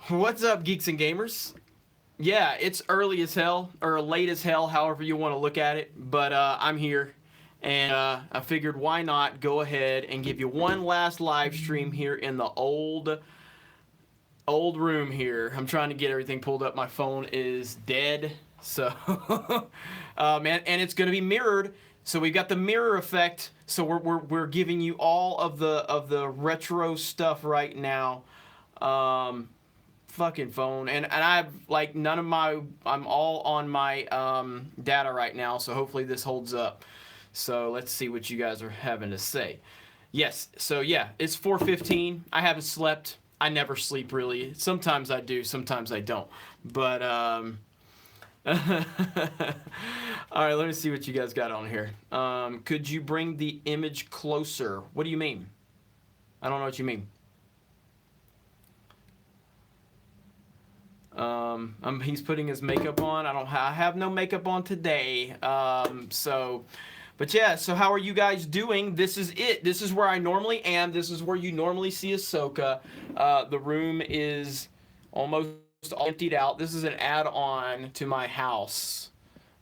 What's up, geeks and gamers? Yeah, it's early as hell, or late as hell, however you want to look at it, but I'm here, and I figured why not go ahead and give you one last live stream here in the old room here. I'm trying to get everything pulled up. My phone is dead, so man, and it's going to be mirrored. So we've got the mirror effect. So we're giving you all of the retro stuff right now. Fucking phone, and I've like none of my, I'm all on my data right now, so hopefully this holds up. So let's see what you guys are having to say. Yes, so yeah, it's 4:15. I haven't slept. I never sleep really. Sometimes I do, sometimes I don't. But all right, let me see what you guys got on here. Could you bring the image closer? What do you mean? I don't know what you mean. He's putting his makeup on. I have no makeup on today. But yeah, so how are you guys doing? This is it. This is where I normally am. This is where you normally see Ahsoka. The room is almost all emptied out. This is an add-on to my house.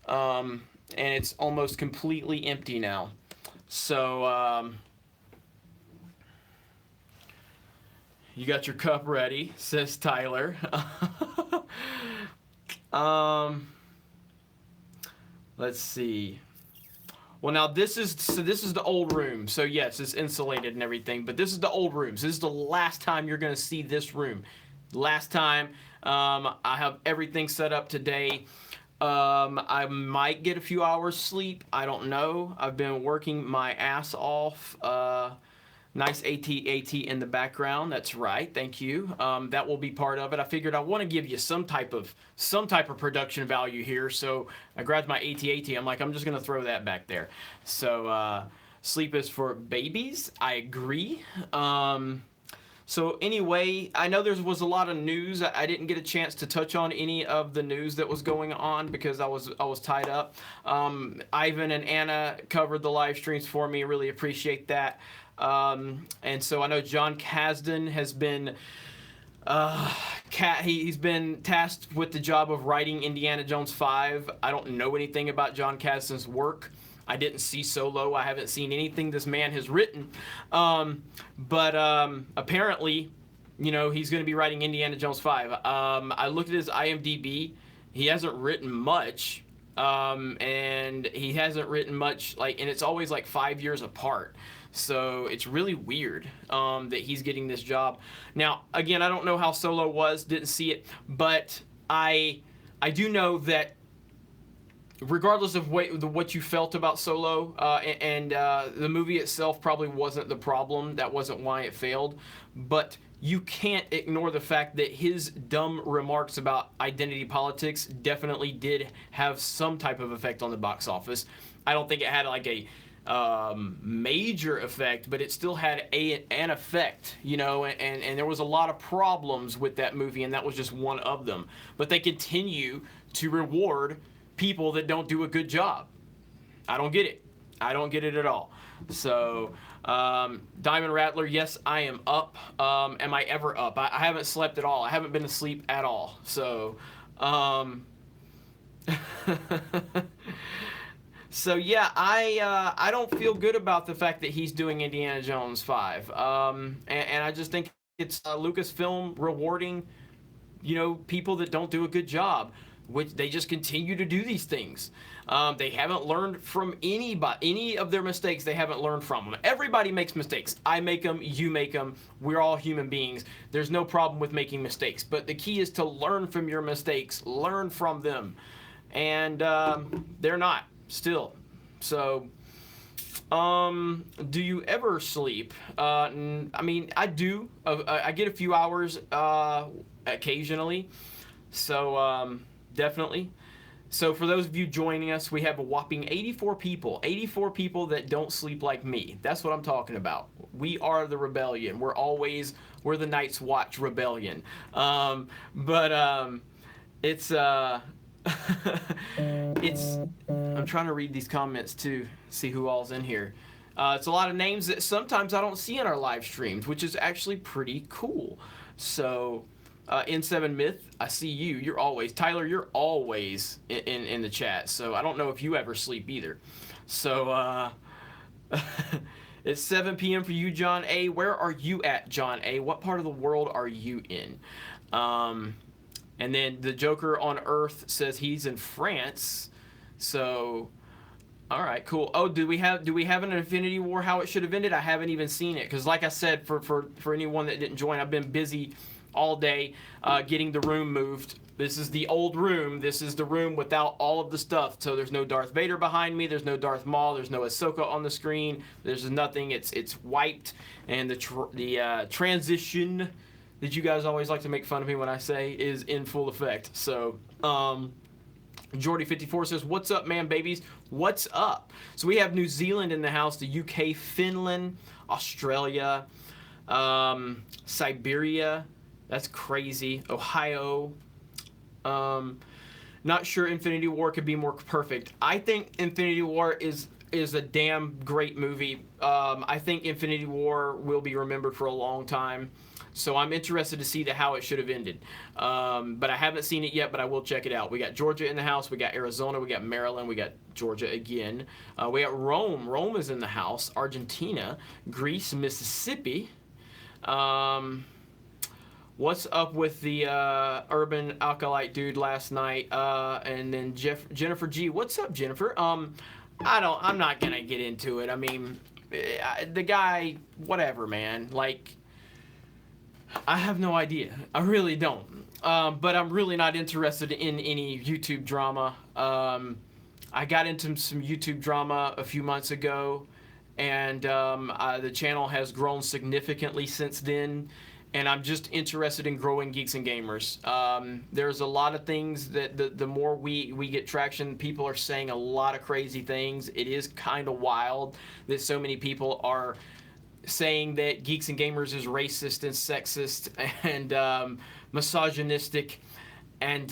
And it's almost completely empty now. So, you got your cup ready, says Tyler. Let's see. Well, now this is the old room. So yes, it's insulated and everything, but this is the old room. So this is the last time you're going to see this room. Last time. I have everything set up today. I might get a few hours sleep. I don't know. I've been working my ass off. Nice AT in the background. That's right. Thank you. That will be part of it. I figured I want to give you some type of production value here. So I grabbed my AT. I'm like, I'm just gonna throw that back there. So sleep is for babies. I agree. So anyway, I know there was a lot of news. I didn't get a chance to touch on any of the news that was going on because I was tied up. Ivan and Anna covered the live streams for me. Really appreciate that. And so I know John Kasdan has been he's been tasked with the job of writing Indiana Jones 5. I don't know anything about John Kasdan's work. I didn't see Solo. I haven't seen anything this man has written. But apparently, you know, he's going to be writing Indiana Jones 5. I looked at his IMDb. He hasn't written much. And he hasn't written much, like, and it's always like 5 years apart. So it's really weird that he's getting this job. Now, again, I don't know how Solo was, didn't see it, but I do know that regardless of what you felt about Solo, and the movie itself probably wasn't the problem, that wasn't why it failed, but you can't ignore the fact that his dumb remarks about identity politics definitely did have some type of effect on the box office. I don't think it had like a major effect, but it still had an effect, you know, and there was a lot of problems with that movie, and that was just one of them. But they continue to reward people that don't do a good job. I don't get it. I don't get it at all. So, Diamond Rattler, yes, I am up. Am I ever up? I haven't slept at all. I haven't been asleep at all. So, so yeah, I don't feel good about the fact that he's doing Indiana Jones 5. And I just think it's Lucasfilm rewarding, you know, people that don't do a good job, which they just continue to do these things. They haven't learned from any of their mistakes. They haven't learned from them. Everybody makes mistakes. I make them, you make them. We're all human beings. There's no problem with making mistakes. But the key is to learn from your mistakes. Learn from them. And they're not still. So, do you ever sleep? I mean, I do. I get a few hours occasionally. So, definitely. So for those of you joining us, we have a whopping 84 people. 84 people that don't sleep like me. That's what I'm talking about. We are the rebellion. We're the Night's Watch rebellion. It's it's, I'm trying to read these comments too, see who all's in here. It's a lot of names that sometimes I don't see in our live streams, which is actually pretty cool. So, N7 Myth, I see you. You're always, Tyler, you're always in the chat. So I don't know if you ever sleep either. So it's 7 p.m. for you, John A. Where are you at, John A? What part of the world are you in? And then the Joker on Earth says he's in France. So, all right, cool. Oh, do we have an Infinity War? How it should have ended? I haven't even seen it because, like I said, for anyone that didn't join, I've been busy all day getting the room moved. This is the old room. This is the room without all of the stuff. So there's no Darth Vader behind me. There's no Darth Maul. There's no Ahsoka on the screen. There's nothing. It's wiped, and the transition that you guys always like to make fun of me when I say is in full effect. So. Jordy54 says, what's up, man, babies? What's up? So we have New Zealand in the house, the UK, Finland, Australia, Siberia. That's crazy. Ohio. Not sure Infinity War could be more perfect. I think Infinity War is a damn great movie. I think Infinity War will be remembered for a long time. So I'm interested to see how it should have ended. But I haven't seen it yet, but I will check it out. We got Georgia in the house. We got Arizona. We got Maryland. We got Georgia again. We got Rome. Rome is in the house. Argentina. Greece. Mississippi. What's up with the Urban Acolyte dude last night? And then Jennifer G. What's up, Jennifer? I'm not going to get into it. I mean, the guy, whatever, man. Like, I have no idea. I really don't. But I'm really not interested in any YouTube drama. I got into some YouTube drama a few months ago, and the channel has grown significantly since then. And I'm just interested in growing Geeks and Gamers. There's a lot of things that the more we get traction, people are saying a lot of crazy things. It is kind of wild that so many people are saying that Geeks and Gamers is racist and sexist and misogynistic, and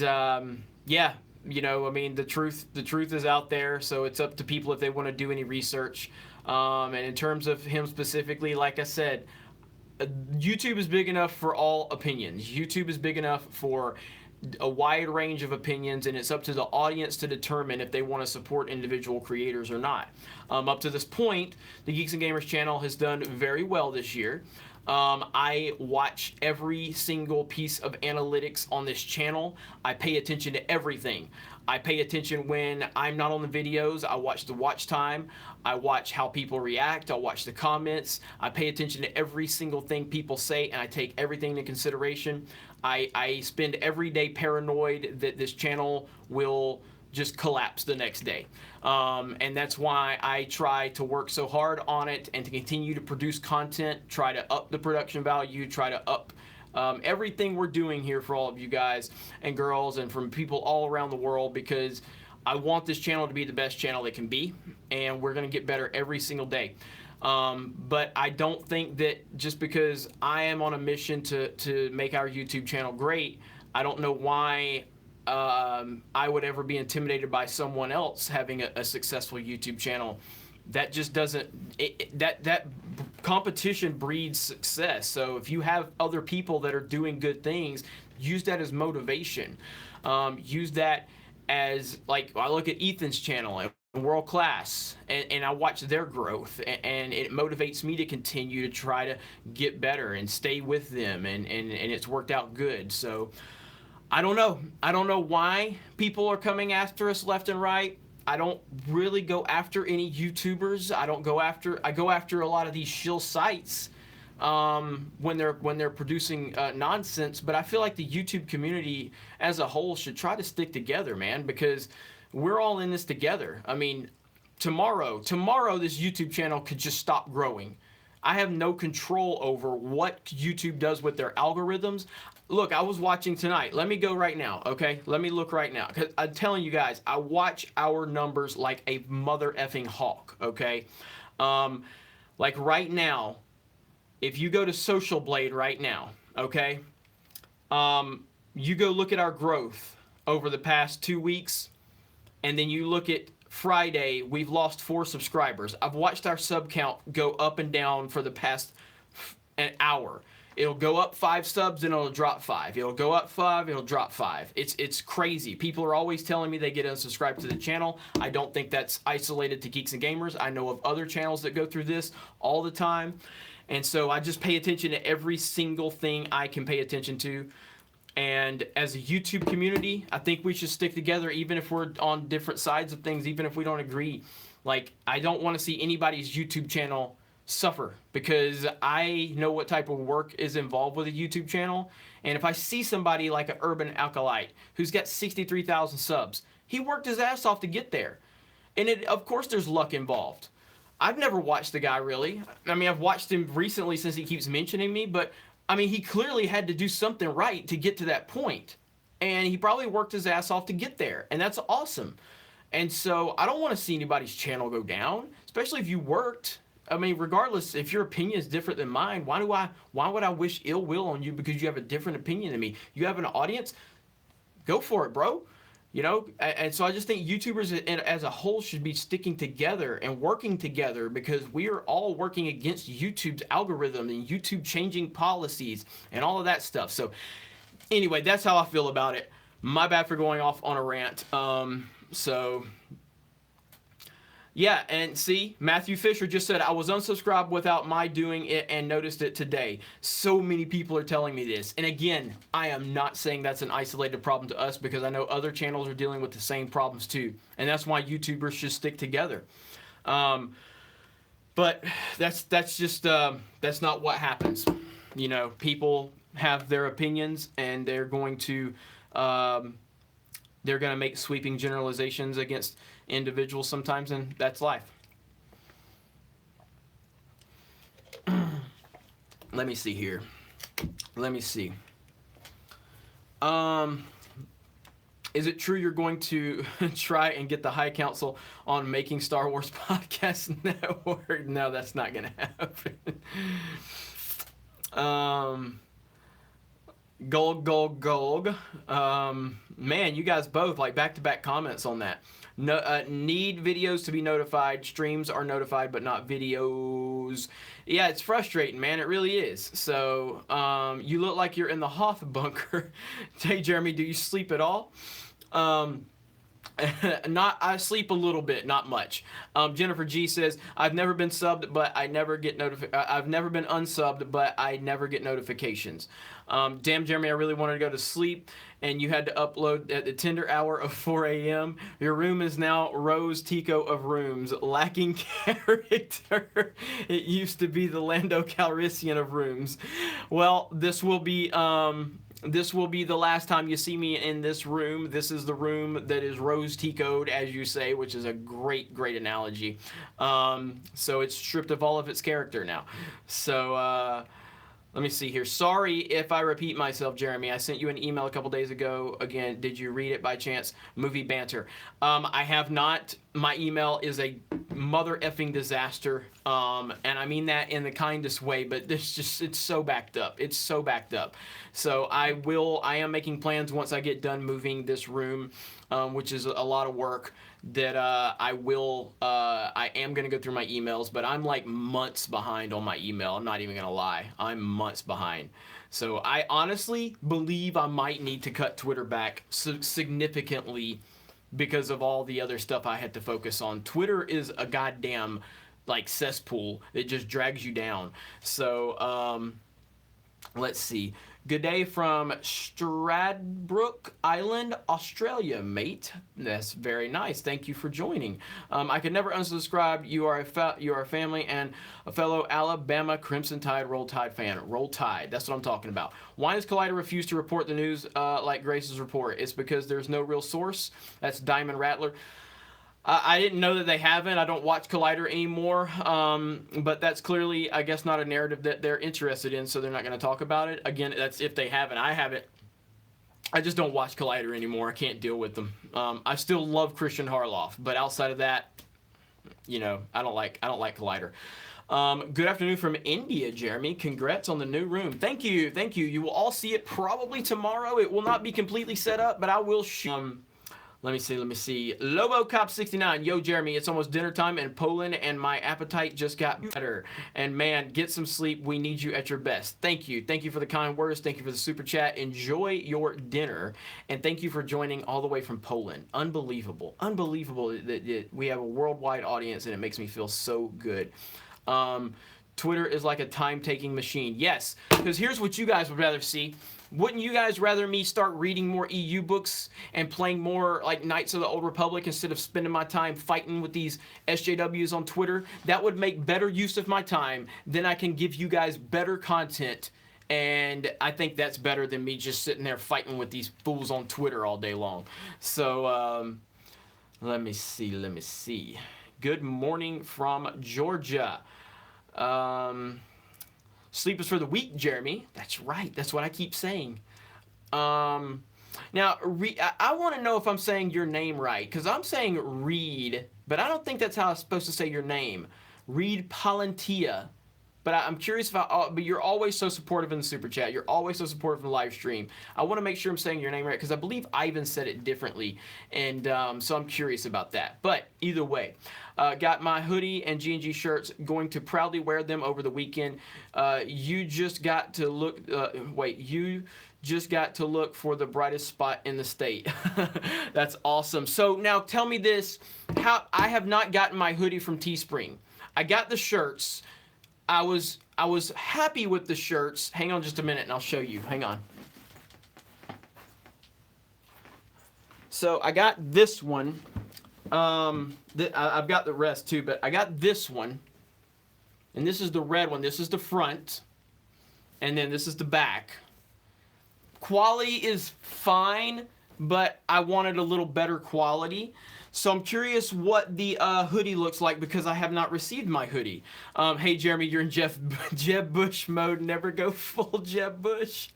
yeah, you know, I mean, the truth is out there, so it's up to people if they want to do any research. And in terms of him specifically, like I said, YouTube is big enough for all opinions. YouTube is big enough for a wide range of opinions, and it's up to the audience to determine if they want to support individual creators or not. Up to this point, the Geeks and Gamers channel has done very well this year. I watch every single piece of analytics on this channel. I pay attention to everything. I pay attention when I'm not on the videos. I watch the watch time. I watch how people react. I watch the comments. I pay attention to every single thing people say, and I take everything into consideration. I spend every day paranoid that this channel will just collapse the next day. And that's why I try to work so hard on it and to continue to produce content, try to up the production value, try to up everything we're doing here for all of you guys and girls and from people all around the world, because I want this channel to be the best channel it can be, and we're going to get better every single day. But I don't think that just because I am on a mission to make our YouTube channel great, I don't know why I would ever be intimidated by someone else having a successful YouTube channel. That just doesn't, that competition breeds success. So if you have other people that are doing good things, use that as motivation. Use that as, like, I look at Ethan's channel, world class, and I watch their growth, and it motivates me to continue to try to get better and stay with them, and it's worked out good. So I don't know why people are coming after us left and right. I don't really go after any YouTubers. I go after a lot of these shill sites when they're producing nonsense. But I feel like the YouTube community as a whole should try to stick together, man, because we're all in this together. I mean, tomorrow this YouTube channel could just stop growing. I have no control over what YouTube does with their algorithms. Look, I was watching tonight. Let me go right now, okay? Let me look right now. Because I'm telling you guys, I watch our numbers like a mother effing hawk, okay? Like right now, if you go to Social Blade right now, okay? You go look at our growth over the past 2 weeks, and then you look at Friday, we've lost 4 subscribers. I've watched our sub count go up and down for the past an hour. It'll go up 5 subs and it'll drop 5. It'll go up 5, it'll drop 5. It's crazy. People are always telling me they get unsubscribed to the channel. I don't think that's isolated to Geeks and Gamers. I know of other channels that go through this all the time. And so I just pay attention to every single thing I can pay attention to. And as a YouTube community, I think we should stick together even if we're on different sides of things, even if we don't agree. Like, I don't want to see anybody's YouTube channel suffer, because I know what type of work is involved with a YouTube channel. And if I see somebody like an Urban Acolyte who's got 63,000 subs, he worked his ass off to get there. And of course there's luck involved. I've never watched the guy really. I mean, I've watched him recently since he keeps mentioning me, but I mean, he clearly had to do something right to get to that point. And he probably worked his ass off to get there. And that's awesome. And so I don't want to see anybody's channel go down, especially if you worked. I mean, regardless, if your opinion is different than mine, why would I wish ill will on you because you have a different opinion than me? You have an audience, go for it, bro. You know, and so I just think YouTubers as a whole should be sticking together and working together, because we are all working against YouTube's algorithm and YouTube changing policies and all of that stuff. So anyway, that's how I feel about it. My bad for going off on a rant. So yeah, and see, Matthew Fisher just said, I was unsubscribed without my doing it and noticed it today. So many people are telling me this. And again, I am not saying that's an isolated problem to us, because I know other channels are dealing with the same problems too. And that's why YouTubers should stick together. But that's just, that's not what happens. You know, people have their opinions, and they're going to make sweeping generalizations against individuals sometimes, and that's life. Let me see here. Let me see. Is it true you're going to try and get the High Council on Making Star Wars Podcast Network? No, that's not going to happen. Gulg. Man, you guys both like back-to-back comments on that. No, need videos to be notified. Streams are notified, but not videos. Yeah, it's frustrating, man. It really is. So, you look like you're in the Hoth bunker. Hey, Jeremy, do you sleep at all? I sleep a little bit, not much. Jennifer G says, I've never been subbed, but I never get I've never been unsubbed, but I never get notifications. Damn, Jeremy, I really wanted to go to sleep, and you had to upload at the tender hour of 4 a.m. Your room is now Rose Tico of rooms, lacking character. It used to be the Lando Calrissian of rooms. Well, this will be the last time you see me in this room. This is the room that is Rose Tico'd, as you say, which is a great analogy. So it's stripped of all of its character now. So, let me see here. Sorry if I repeat myself, Jeremy. I sent you an email a couple days ago. Again, did you read it by chance? Movie banter. I have not. My email is a mother effing disaster. And I mean that in the kindest way, but it's so backed up. It's so backed up. So I am making plans once I get done moving this room, which is a lot of work, that I am going to go through my emails, but I'm like months behind on my email. I'm not even going to lie. I'm months behind. So I honestly believe I might need to cut Twitter back significantly because of all the other stuff I had to focus on. Twitter is a goddamn like cesspool. It just drags you down. So let's see. Good day from Stradbroke Island, Australia, mate. That's very nice. Thank you for joining. I could never unsubscribe. You are a family and a fellow Alabama Crimson Tide, Roll Tide fan. Roll Tide. That's what I'm talking about. Why does Collider refuse to report the news like Grace's report? It's because there's no real source. That's Diamond Rattler. I didn't know that they haven't. I don't watch Collider anymore, but that's clearly, I guess, not a narrative that they're interested in, so they're not going to talk about it. Again, that's if they haven't. I haven't. I just don't watch Collider anymore. I can't deal with them. I still love Christian Harloff, but outside of that, you know, I don't like Collider. Good afternoon from India, Jeremy. Congrats on the new room. Thank you. Thank you. You will all see it probably tomorrow. It will not be completely set up, but I will show. Let me see. LoboCop69. Yo, Jeremy, it's almost dinner time in Poland, and my appetite just got better. And man, get some sleep. We need you at your best. Thank you. Thank you for the kind words. Thank you for the super chat. Enjoy your dinner. And thank you for joining all the way from Poland. Unbelievable. Unbelievable that we have a worldwide audience, and it makes me feel so good. Twitter is like a time-taking machine. Yes, because here's what you guys would rather see. Wouldn't you guys rather me start reading more EU books and playing more like Knights of the Old Republic instead of spending my time fighting with these SJWs on Twitter? That would make better use of my time. Then I can give you guys better content, and I think that's better than me just sitting there fighting with these fools on Twitter all day long. So let me see. Good morning from Georgia. Sleep is for the weak, Jeremy. That's right. That's what I keep saying. Now, I want to know if I'm saying your name right, because I'm saying Reed, but I don't think that's how I'm supposed to say your name. Reed Palantia. But I'm curious but you're always so supportive in the super chat. You're always so supportive in the live stream. I want to make sure I'm saying your name right, because I believe Ivan said it differently, and so I'm curious about that. But either way, got my hoodie and G&G shirts. Going to proudly wear them over the weekend. You just got to look. You just got to look for the brightest spot in the state. That's awesome. So now tell me this: how I have not gotten my hoodie from Teespring. I got the shirts. I was happy with the shirts. Hang on just a minute and I'll show you. Hang on. So I got this one. I've got the rest too, but I got this one. And this is the red one. This is the front. And then this is the back. Quality is fine, but I wanted a little better quality. So I'm curious what the hoodie looks like, because I have not received my hoodie. Hey, Jeremy, you're in Jeb Bush mode. Never go full Jeb Bush.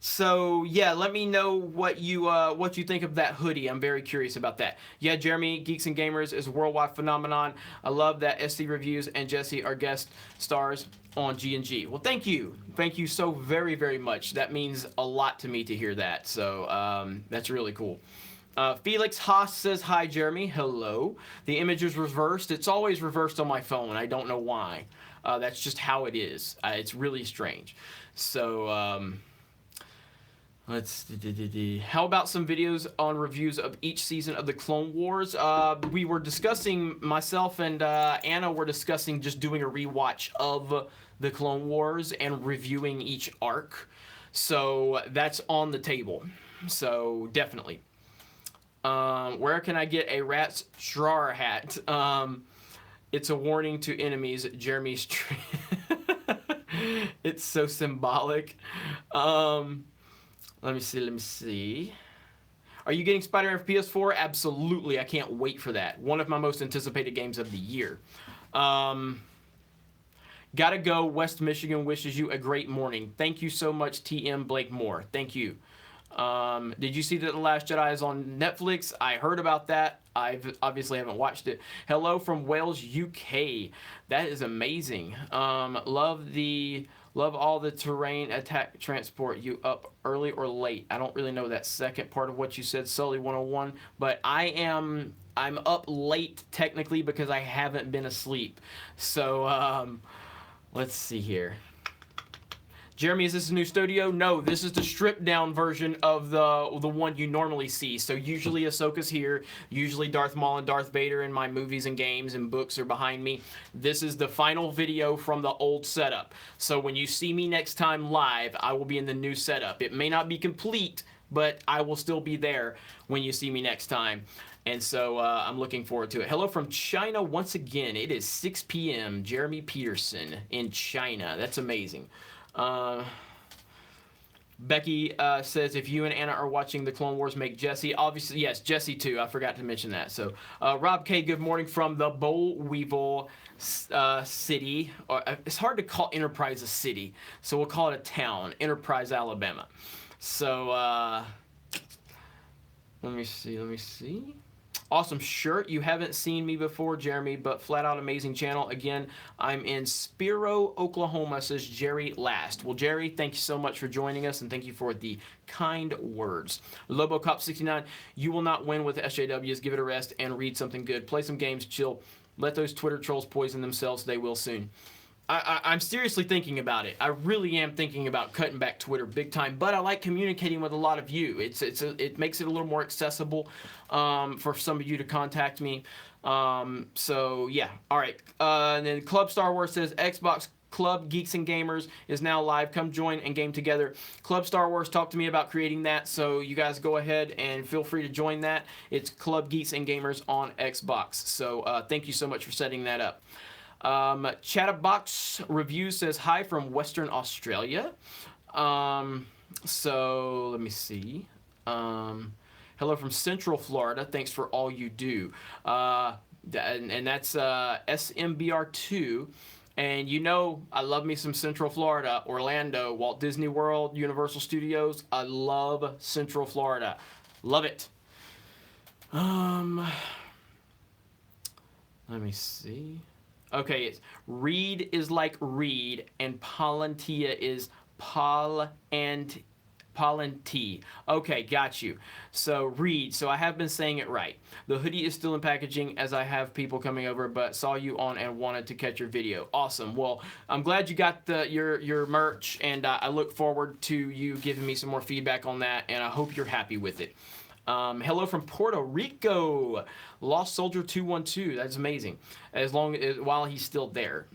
So yeah, let me know what you think of that hoodie. I'm very curious about that. Yeah, Jeremy, Geeks and Gamers is a worldwide phenomenon. I love that SC Reviews and Jesse are guest stars on G&G. Well, thank you so very, very much. That means a lot to me to hear that. So that's really cool. Felix Haas says, hi, Jeremy. Hello. The image is reversed. It's always reversed on my phone. I don't know why. That's just how it is. It's really strange. So how about some videos on reviews of each season of the Clone Wars? We were discussing, myself and Anna were discussing just doing a rewatch of the Clone Wars and reviewing each arc. So that's on the table. So definitely. Where can I get a rat's straw hat? It's a warning to enemies. Jeremy's it's so symbolic. Let me see. Are you getting Spider-Man for PS4? Absolutely. I can't wait for that. One of my most anticipated games of the year. Gotta go. West Michigan wishes you a great morning. Thank you so much, TM Blake Moore. Thank you. Did you see that The Last Jedi is on Netflix? I heard about that. I obviously haven't watched it. Hello from Wales, UK. That is amazing. Love all the terrain attack transport. You up early or late? I don't really know that second part of what you said, Sully 101, but I'm up late technically because I haven't been asleep. So let's see here. Jeremy, is this a new studio? No, this is the stripped down version of the one you normally see. So usually Ahsoka's here, usually Darth Maul and Darth Vader in my movies and games and books are behind me. This is the final video from the old setup. So when you see me next time live, I will be in the new setup. It may not be complete, but I will still be there when you see me next time. And so I'm looking forward to it. Hello from China once again. It is 6 p.m. Jeremy Peterson in China. That's amazing. Becky says, if you and Anna are watching the Clone Wars, make Jesse. Obviously, yes, Jesse too. I forgot to mention that. So, Rob K, good morning from the Boll Weevil city. It's hard to call Enterprise a city, so we'll call it a town, Enterprise, Alabama. So, let me see. Awesome shirt. You haven't seen me before, Jeremy, but flat out amazing channel. Again, I'm in Spiro, Oklahoma, says Jerry Last. Well, Jerry, thank you so much for joining us, and thank you for the kind words. LoboCop69, you will not win with SJWs. Give it a rest and read something good. Play some games, chill. Let those Twitter trolls poison themselves. They will soon. I'm seriously thinking about it. I really am thinking about cutting back Twitter big time, but I like communicating with a lot of you. It makes it a little more accessible for some of you to contact me. So yeah, all right. And then Club Star Wars says Xbox Club Geeks and Gamers is now live. Come join and game together. Club Star Wars talked to me about creating that, so you guys go ahead and feel free to join that. It's Club Geeks and Gamers on Xbox. So thank you so much for setting that up. Chatterbox Review says hi from Western Australia. So let me see. Hello from Central Florida. Thanks for all you do. And that's SMBR2. And you know, I love me some Central Florida, Orlando, Walt Disney World, Universal Studios. I love Central Florida. Love it. Let me see. Okay, it's read is like read, and Palantia is Palanti. Okay, got you. So read. So I have been saying it right. The hoodie is still in packaging as I have people coming over, but saw you on and wanted to catch your video. Awesome. Well, I'm glad you got your merch, and I look forward to you giving me some more feedback on that, and I hope you're happy with it. Hello from Puerto Rico, Lost Soldier 212. That's amazing. While he's still there.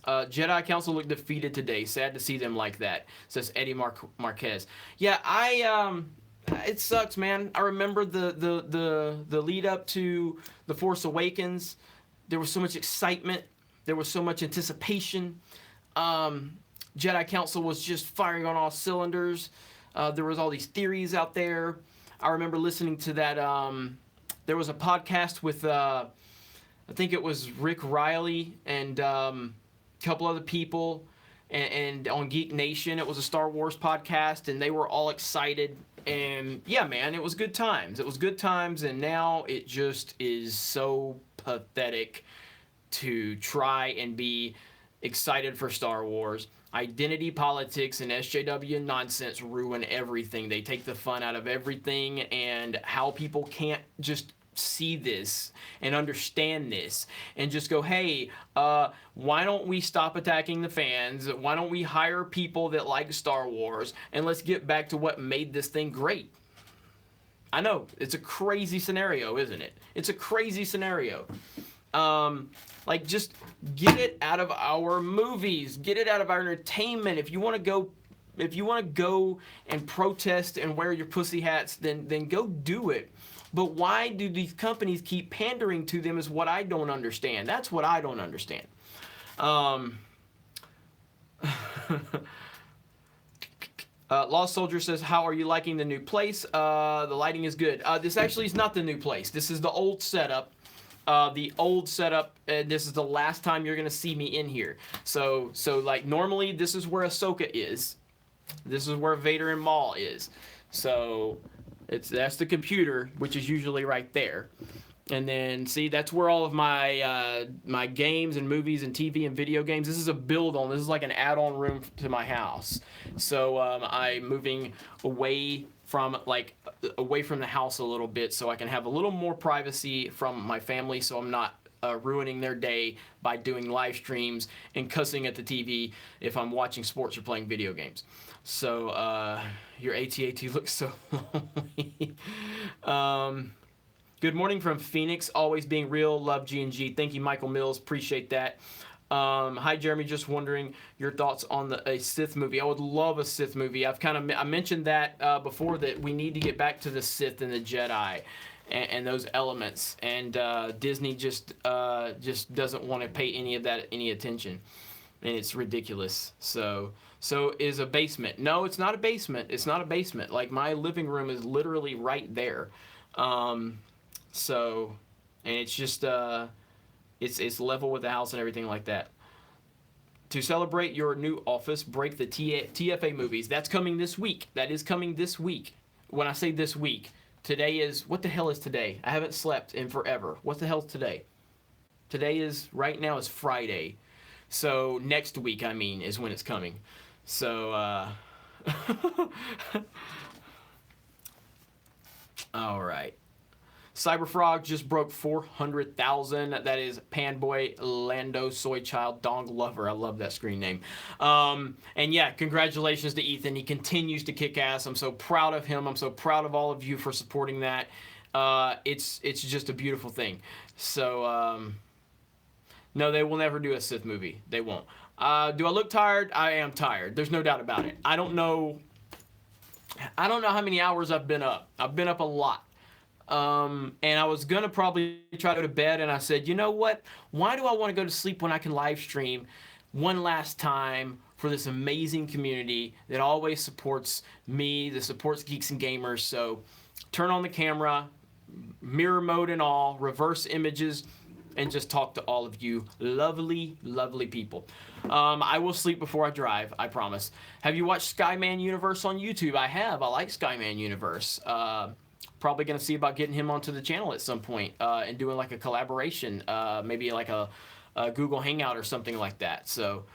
Jedi Council looked defeated today. Sad to see them like that, says Eddie Marquez. Yeah, it sucks, man. I remember the lead up to The Force Awakens. There was so much excitement. There was so much anticipation. Jedi Council was just firing on all cylinders. There was all these theories out there. I remember listening to that. There was a podcast with, I think it was Rick Riley and a couple other people, and on Geek Nation, it was a Star Wars podcast, and they were all excited. And yeah, man, it was good times. It was good times, and now it just is so pathetic to try and be excited for Star Wars. Identity politics and SJW nonsense ruin everything. They take the fun out of everything, and how people can't just see this and understand this and just go, hey, why don't we stop attacking the fans? Why don't we hire people that like Star Wars, and let's get back to what made this thing great? I know, it's a crazy scenario, isn't it? It's a crazy scenario. Like, just get it out of our movies, get it out of our entertainment. If you want to go and protest and wear your pussy hats, then go do it. But why do these companies keep pandering to them is what I don't understand. That's what I don't understand. Lost Soldier says, how are you liking the new place? The lighting is good. This actually is not the new place. This is the old setup. And this is the last time you're gonna see me in here. So like, normally this is where Ahsoka is. This is where Vader and Maul is. So that's the computer, which is usually right there. And then, see, that's where all of my my games and movies and TV and video games. This is a build-on. This is like an add-on room to my house. So I'm moving away from the house a little bit, so I can have a little more privacy from my family, so I'm not ruining their day by doing live streams and cussing at the TV if I'm watching sports or playing video games. So your AT-AT looks so lonely. Good morning from Phoenix, always being real, love G&G. Thank you, Michael Mills, appreciate that. Hi, Jeremy, just wondering your thoughts on a Sith movie. I would love a Sith movie. I mentioned that before, that we need to get back to the Sith and the Jedi and those elements. And Disney just doesn't want to pay any of that any attention. And it's ridiculous. So is a basement. No, it's not a basement. It's not a basement. Like, my living room is literally right there. And it's just... It's level with the house and everything like that. To celebrate your new office, break the TFA movies. That's coming this week. That is coming this week. When I say this week, Today is, what the hell is today? I haven't slept in forever. What the hell's today? Today is, right now is Friday. So next week, I mean, is when it's coming. So, all right. Cyberfrog just broke 400,000. That is Panboy Lando Soy Child Dong Lover. I love that screen name. And yeah, congratulations to Ethan. He continues to kick ass. I'm so proud of him. I'm so proud of all of you for supporting that. It's just a beautiful thing. So no, they will never do a Sith movie. They won't. Do I look tired? I am tired. There's no doubt about it. I don't know how many hours I've been up. I've been up a lot. And I was going to probably try to go to bed, and I said, you know what? Why do I want to go to sleep when I can live stream one last time for this amazing community that always supports me, that supports Geeks and Gamers? So turn on the camera, mirror mode and all, reverse images, and just talk to all of you lovely, lovely people. I will sleep before I drive, I promise. Have you watched Skyman Universe on YouTube? I have. I like Skyman Universe. Probably going to see about getting him onto the channel at some point and doing like a collaboration, maybe like a Google Hangout or something like that. So,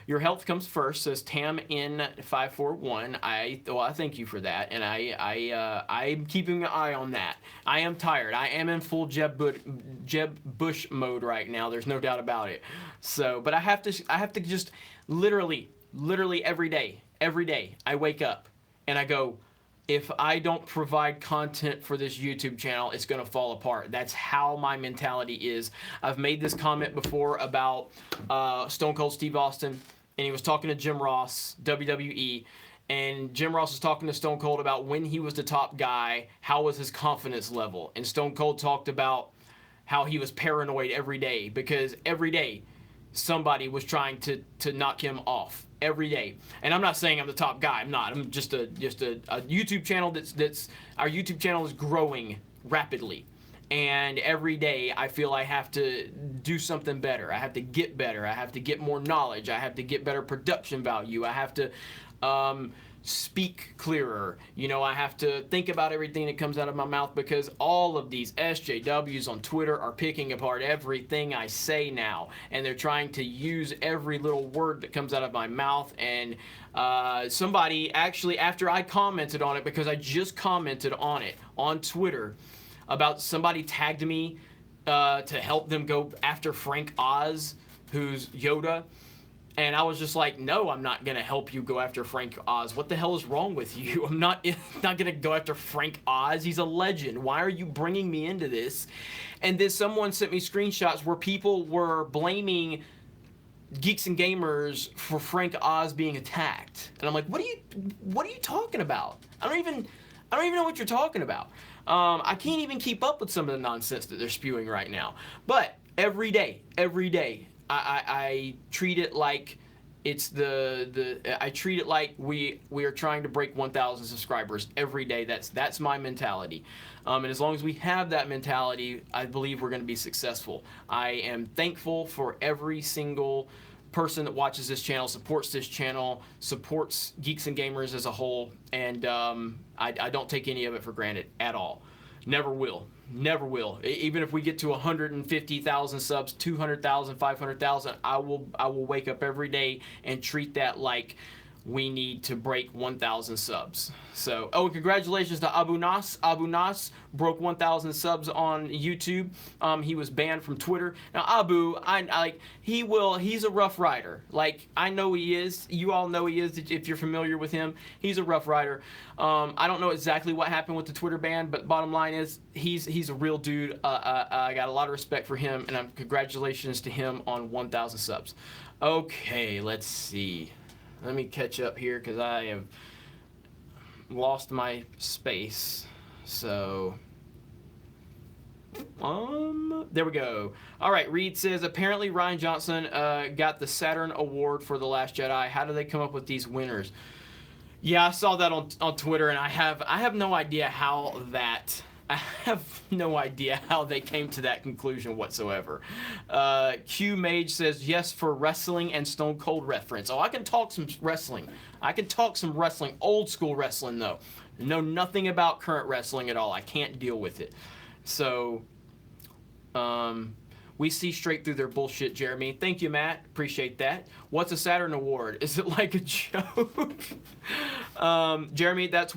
your health comes first, says Tam N541. I thank you for that, and I'm keeping an eye on that. I am tired. I am in full Jeb Bush mode right now. There's no doubt about it. So, but I have to just literally every day I wake up and I go, if I don't provide content for this YouTube channel, it's going to fall apart. That's how my mentality is. I've made this comment before about Stone Cold Steve Austin, and he was talking to Jim Ross, WWE, and Jim Ross was talking to Stone Cold about when he was the top guy, how was his confidence level, and Stone Cold talked about how he was paranoid every day because every day somebody was trying to knock him off. Every day. And I'm not saying I'm the top guy. I'm not. I'm just a YouTube channel that's our YouTube channel is growing rapidly. And every day I feel I have to do something better. I have to get better. I have to get more knowledge. I have to get better production value. I have to speak clearer. You know, I have to think about everything that comes out of my mouth because all of these SJWs on Twitter are picking apart everything I say now, and they're trying to use every little word that comes out of my mouth. And somebody actually, after I commented on it, because I just commented on it on Twitter about somebody tagged me to help them go after Frank Oz, who's Yoda. And I was just like, no, I'm not going to help you go after Frank Oz. What the hell is wrong with you? I'm not going to go after Frank Oz. He's a legend. Why are you bringing me into this? And then someone sent me screenshots where people were blaming Geeks and Gamers for Frank Oz being attacked. And I'm like, what are you talking about? I don't even know what you're talking about. I can't even keep up with some of the nonsense that they're spewing right now. But every day, I treat it like it's I treat it like we are trying to break 1,000 subscribers every day. That's my mentality. And as long as we have that mentality, I believe we're going to be successful. I am thankful for every single person that watches this channel, supports this channel, supports Geeks and Gamers as a whole, and I don't take any of it for granted at all. Never will. Never will. Even if we get to 150,000 subs, 200,000, 500,000, I will wake up every day and treat that like we need to break 1,000 subs. So, and congratulations to Abu Nas. Abu Nas broke 1,000 subs on YouTube. He was banned from Twitter. Now, Abu, he's a rough rider. Like, I know he is. You all know he is if you're familiar with him. He's a rough rider. I don't know exactly what happened with the Twitter ban, but bottom line is he's a real dude. I got a lot of respect for him, and congratulations to him on 1,000 subs. Okay, let's see. Let me catch up here because I have lost my space. So, there we go. All right, Reed says, apparently Rian Johnson got the Saturn Award for The Last Jedi. How do they come up with these winners? Yeah, I saw that on Twitter, and I have no idea how that I have no idea how they came to that conclusion whatsoever. Q Mage says yes for wrestling and Stone Cold reference. Oh, I can talk some wrestling. I can talk some wrestling, old school wrestling though. Know nothing about current wrestling at all. I can't deal with it. So, we see straight through their bullshit, Jeremy. Thank you, Matt. Appreciate that. What's a Saturn Award? Is it like a joke? Jeremy, that's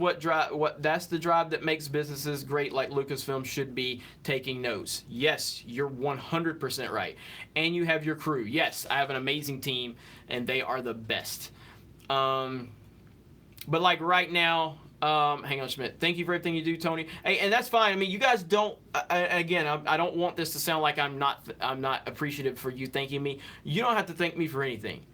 that's the drive that makes businesses great, like Lucasfilm should be taking notes. Yes, you're 100% right. And you have your crew. Yes, I have an amazing team, and they are the best. But like right now, hang on, Schmidt. Thank you for everything you do, Tony. Hey, and that's fine. I mean, you guys don't. Again, I don't want this to sound like I'm not appreciative for you thanking me. You don't have to thank me for anything.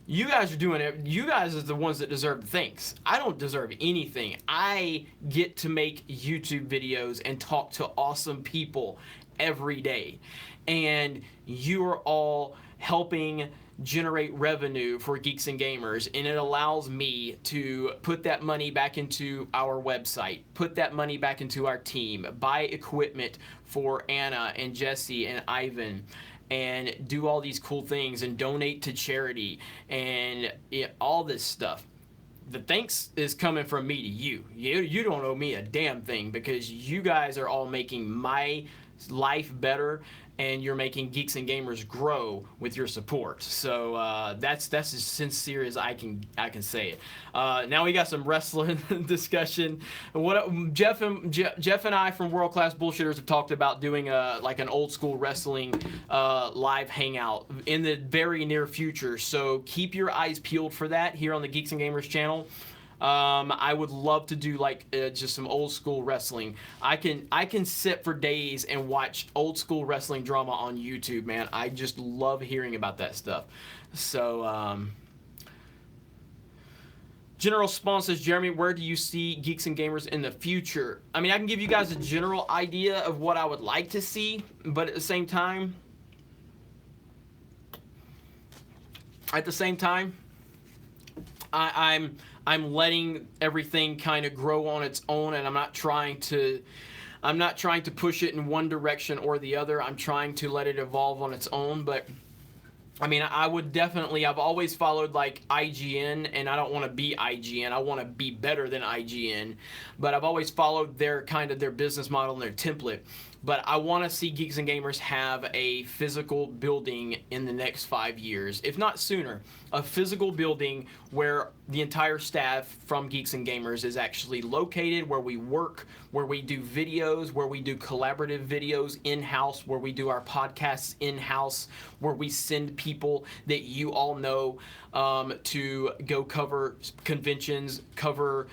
You guys are doing it. You guys are the ones that deserve the thanks. I don't deserve anything. I get to make YouTube videos and talk to awesome people every day, and you are all helping generate revenue for Geeks and Gamers, and it allows me to put that money back into our website, put that money back into our team, buy equipment for Anna and Jesse and Ivan, and do all these cool things and donate to charity and all this stuff. The thanks is coming from me to you. You don't owe me a damn thing, because you guys are all making my life better, and you're making Geeks and Gamers grow with your support. So that's as sincere as I can say it. Now we got some wrestling discussion. What Jeff and I from World Class Bullshitters have talked about doing like an old school wrestling live hangout in the very near future. So keep your eyes peeled for that here on the Geeks and Gamers channel. I would love to do like just some old school wrestling. I can sit for days and watch old school wrestling drama on YouTube, man. I just love hearing about that stuff. So, General Spawn says, Jeremy, where do you see Geeks and Gamers in the future? I mean, I can give you guys a general idea of what I would like to see, but at the same time, I'm letting everything kind of grow on its own, and I'm not trying to push it in one direction or the other. I'm trying to let it evolve on its own. But I mean, I've always followed like IGN, and I don't want to be IGN. I want to be better than IGN. But I've always followed their business model and their template. But I want to see Geeks and Gamers have a physical building in the next 5 years, if not sooner. A physical building where the entire staff from Geeks and Gamers is actually located, where we work, where we do videos, where we do collaborative videos in-house, where we do our podcasts in-house, where we send people that you all know to go cover conventions, cover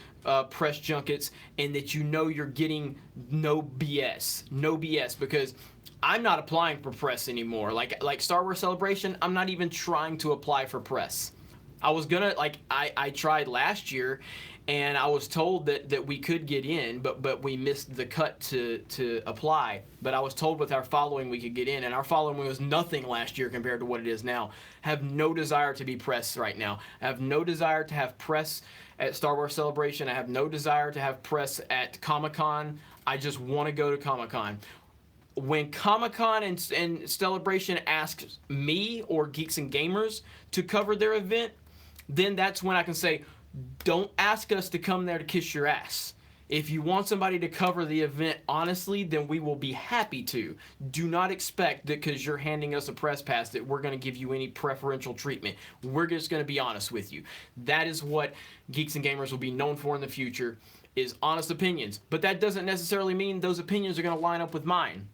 press junkets, and that you know you're getting no BS, because I'm not applying for press anymore. Like Star Wars Celebration, I'm not even trying to apply for press. I was gonna, I tried last year, and I was told that we could get in, but we missed the cut to apply. But I was told with our following we could get in, and our following was nothing last year compared to what it is now. Have no desire to be press right now. I have no desire to have press at Star Wars Celebration. I have no desire to have press at Comic-Con. I just want to go to Comic-Con. When Comic-Con and Celebration asks me or Geeks and Gamers to cover their event, then that's when I can say, don't ask us to come there to kiss your ass. If you want somebody to cover the event honestly, then we will be happy to. Do not expect that because you're handing us a press pass that we're going to give you any preferential treatment. We're just going to be honest with you. That is what Geeks and Gamers will be known for in the future, is honest opinions. But that doesn't necessarily mean those opinions are going to line up with mine.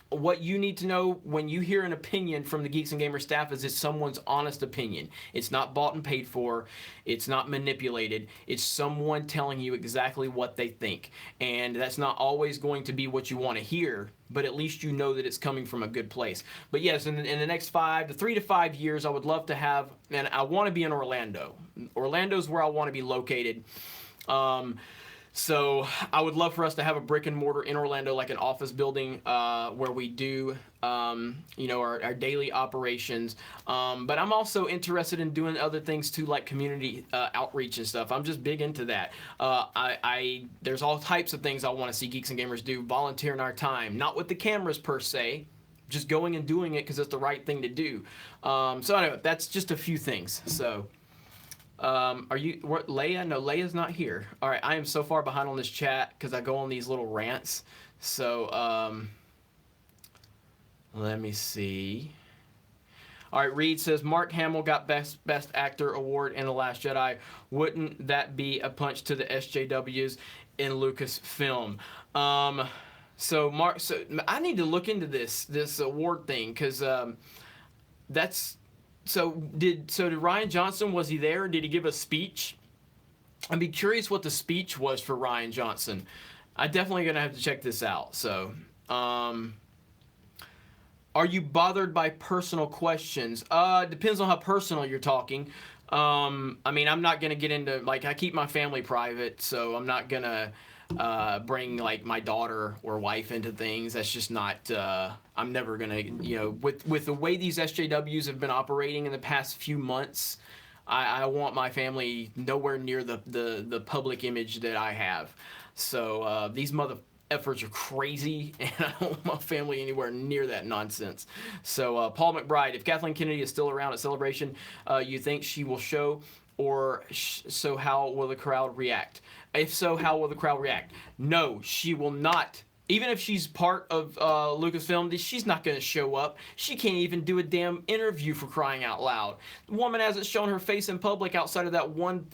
What you need to know when you hear an opinion from the Geeks and Gamers staff is it's someone's honest opinion. It's not bought and paid for. It's not manipulated. It's someone telling you exactly what they think. And that's not always going to be what you want to hear, but at least you know that it's coming from a good place. But yes, in the next 3 to 5 years, I would love to have, and I want to be in Orlando. Orlando's where I want to be located. So I would love for us to have a brick and mortar in Orlando, like an office building, where we do, our daily operations. But I'm also interested in doing other things too, like community outreach and stuff. I'm just big into that. There's all types of things I want to see Geeks and Gamers do, volunteering our time, not with the cameras per se, just going and doing it because it's the right thing to do. So anyway, that's just a few things. So. Are you Leia? No, Leia's not here. All right, I am so far behind on this chat because I go on these little rants. So let me see. All right, Reed says Mark Hamill got best actor award in The Last Jedi. Wouldn't that be a punch to the SJWs in Lucasfilm? So I need to look into this award thing because that's. So did Rian Johnson, was he there? Did he give a speech? I'd be curious what the speech was for Rian Johnson. I'm definitely going to have to check this out. So, are you bothered by personal questions? Depends on how personal you're talking. I mean, I'm not going to get into, like, I keep my family private, so I'm not going to bring like my daughter or wife into things. That's just not, I'm never gonna, with the way these SJWs have been operating in the past few months, I want my family nowhere near the public image that I have. So these mother efforts are crazy, and I don't want my family anywhere near that nonsense. So Paul McBride, if Kathleen Kennedy is still around at Celebration, you think she will show, or so how will the crowd react? If so, how will the crowd react? No, she will not. Even if she's part of Lucasfilm, she's not going to show up. She can't even do a damn interview, for crying out loud. The woman hasn't shown her face in public outside of that one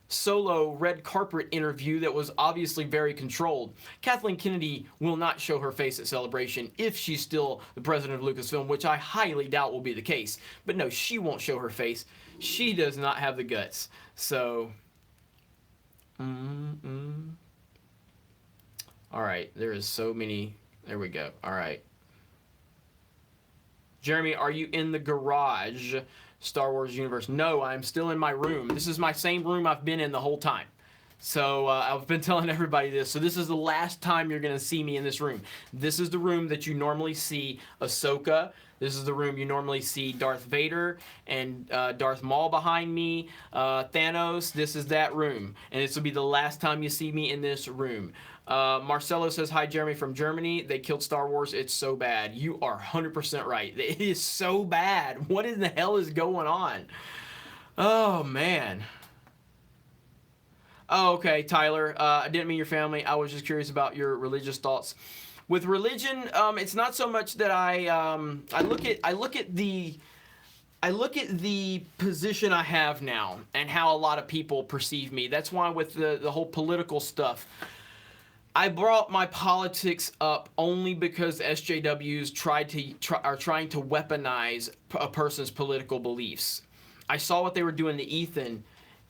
solo red carpet interview that was obviously very controlled. Kathleen Kennedy will not show her face at Celebration if she's still the president of Lucasfilm, which I highly doubt will be the case. But no, she won't show her face. She does not have the guts. So... All right, there is so many. There we go. All right. Jeremy, are you in the garage, Star Wars universe? No, I'm still in my room. This is my same room I've been in the whole time. So I've been telling everybody this. So this is the last time you're going to see me in this room. This is the room that you normally see Ahsoka. This is the room you normally see Darth Vader and Darth Maul behind me, Thanos. This is that room. And this will be the last time you see me in this room. Marcelo says, hi, Jeremy from Germany. They killed Star Wars. It's so bad. You are 100% right. It is so bad. What in the hell is going on? Oh, man. Oh, okay, Tyler. I didn't mean your family. I was just curious about your religious thoughts. With religion, it's not so much that I look at the position I have now and how a lot of people perceive me. That's why with the whole political stuff, I brought my politics up only because SJWs are trying to weaponize a person's political beliefs. I saw what they were doing to Ethan.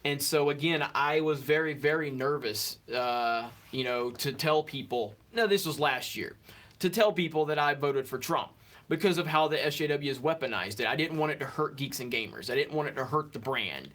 And so, again, I was very, very nervous, to tell people, no, this was last year, to tell people that I voted for Trump because of how the SJW has weaponized it. I didn't want it to hurt Geeks and Gamers. I didn't want it to hurt the brand.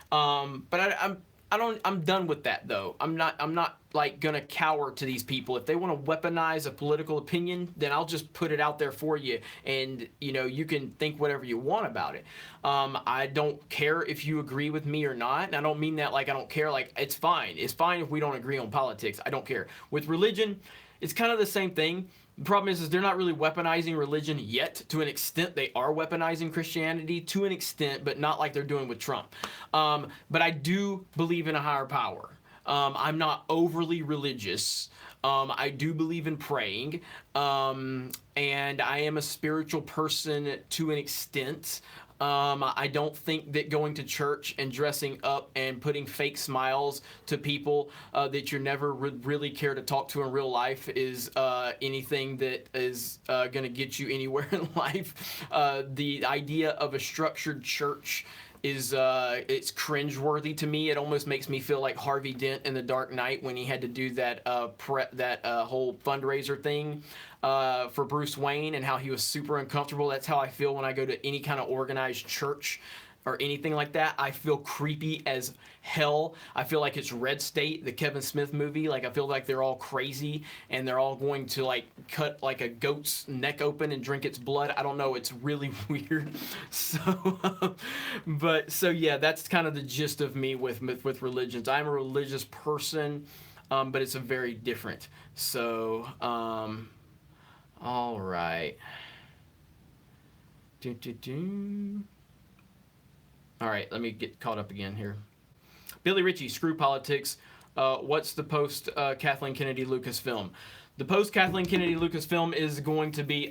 But I'm done with that, though. I'm not like going to cower to these people. If they want to weaponize a political opinion, then I'll just put it out there for you, and you can think whatever you want about it. I don't care if you agree with me or not, and I don't mean that like I don't care. Like, it's fine. It's fine if we don't agree on politics. I don't care. With religion, it's kind of the same thing. The problem is they're not really weaponizing religion yet. To an extent, they are weaponizing Christianity to an extent, but not like they're doing with Trump. But I do believe in a higher power. I'm not overly religious. I do believe in praying. And I am a spiritual person to an extent. I don't think that going to church and dressing up and putting fake smiles to people that you never really care to talk to in real life is anything that is going to get you anywhere in life. The idea of a structured church is it's cringeworthy to me. It almost makes me feel like Harvey Dent in The Dark Knight when he had to do that whole fundraiser thing for Bruce Wayne, and how he was super uncomfortable. That's how I feel when I go to any kind of organized church or anything like that. I feel creepy as hell. I feel like it's Red State, the Kevin Smith movie. Like, I feel like they're all crazy and they're all going to like cut like a goat's neck open and drink its blood. I don't know. It's really weird. So, so yeah, that's kind of the gist of me with religions. I'm a religious person, but it's a very different. So, all right. All right, let me get caught up again here. Billy Ritchie, screw politics. What's the post Kathleen Kennedy Lucasfilm? The post Kathleen Kennedy Lucasfilm is going to be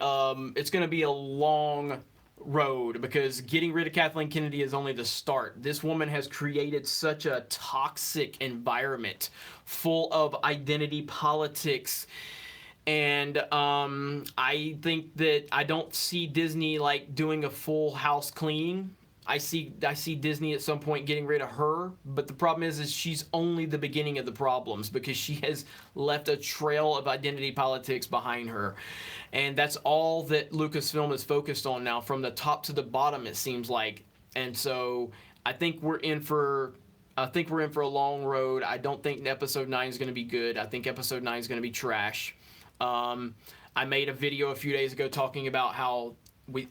it's going to be a long road, because getting rid of Kathleen Kennedy is only the start. This woman has created such a toxic environment full of identity politics. And I think that I don't see Disney like doing a full house clean. I see Disney at some point getting rid of her, but the problem is she's only the beginning of the problems, because she has left a trail of identity politics behind her. And that's all that Lucasfilm is focused on now, from the top to the bottom, it seems like. And so I think we're in for a long road. I don't think episode 9 is going to be good. I think episode 9 is going to be trash. I made a video a few days ago talking about how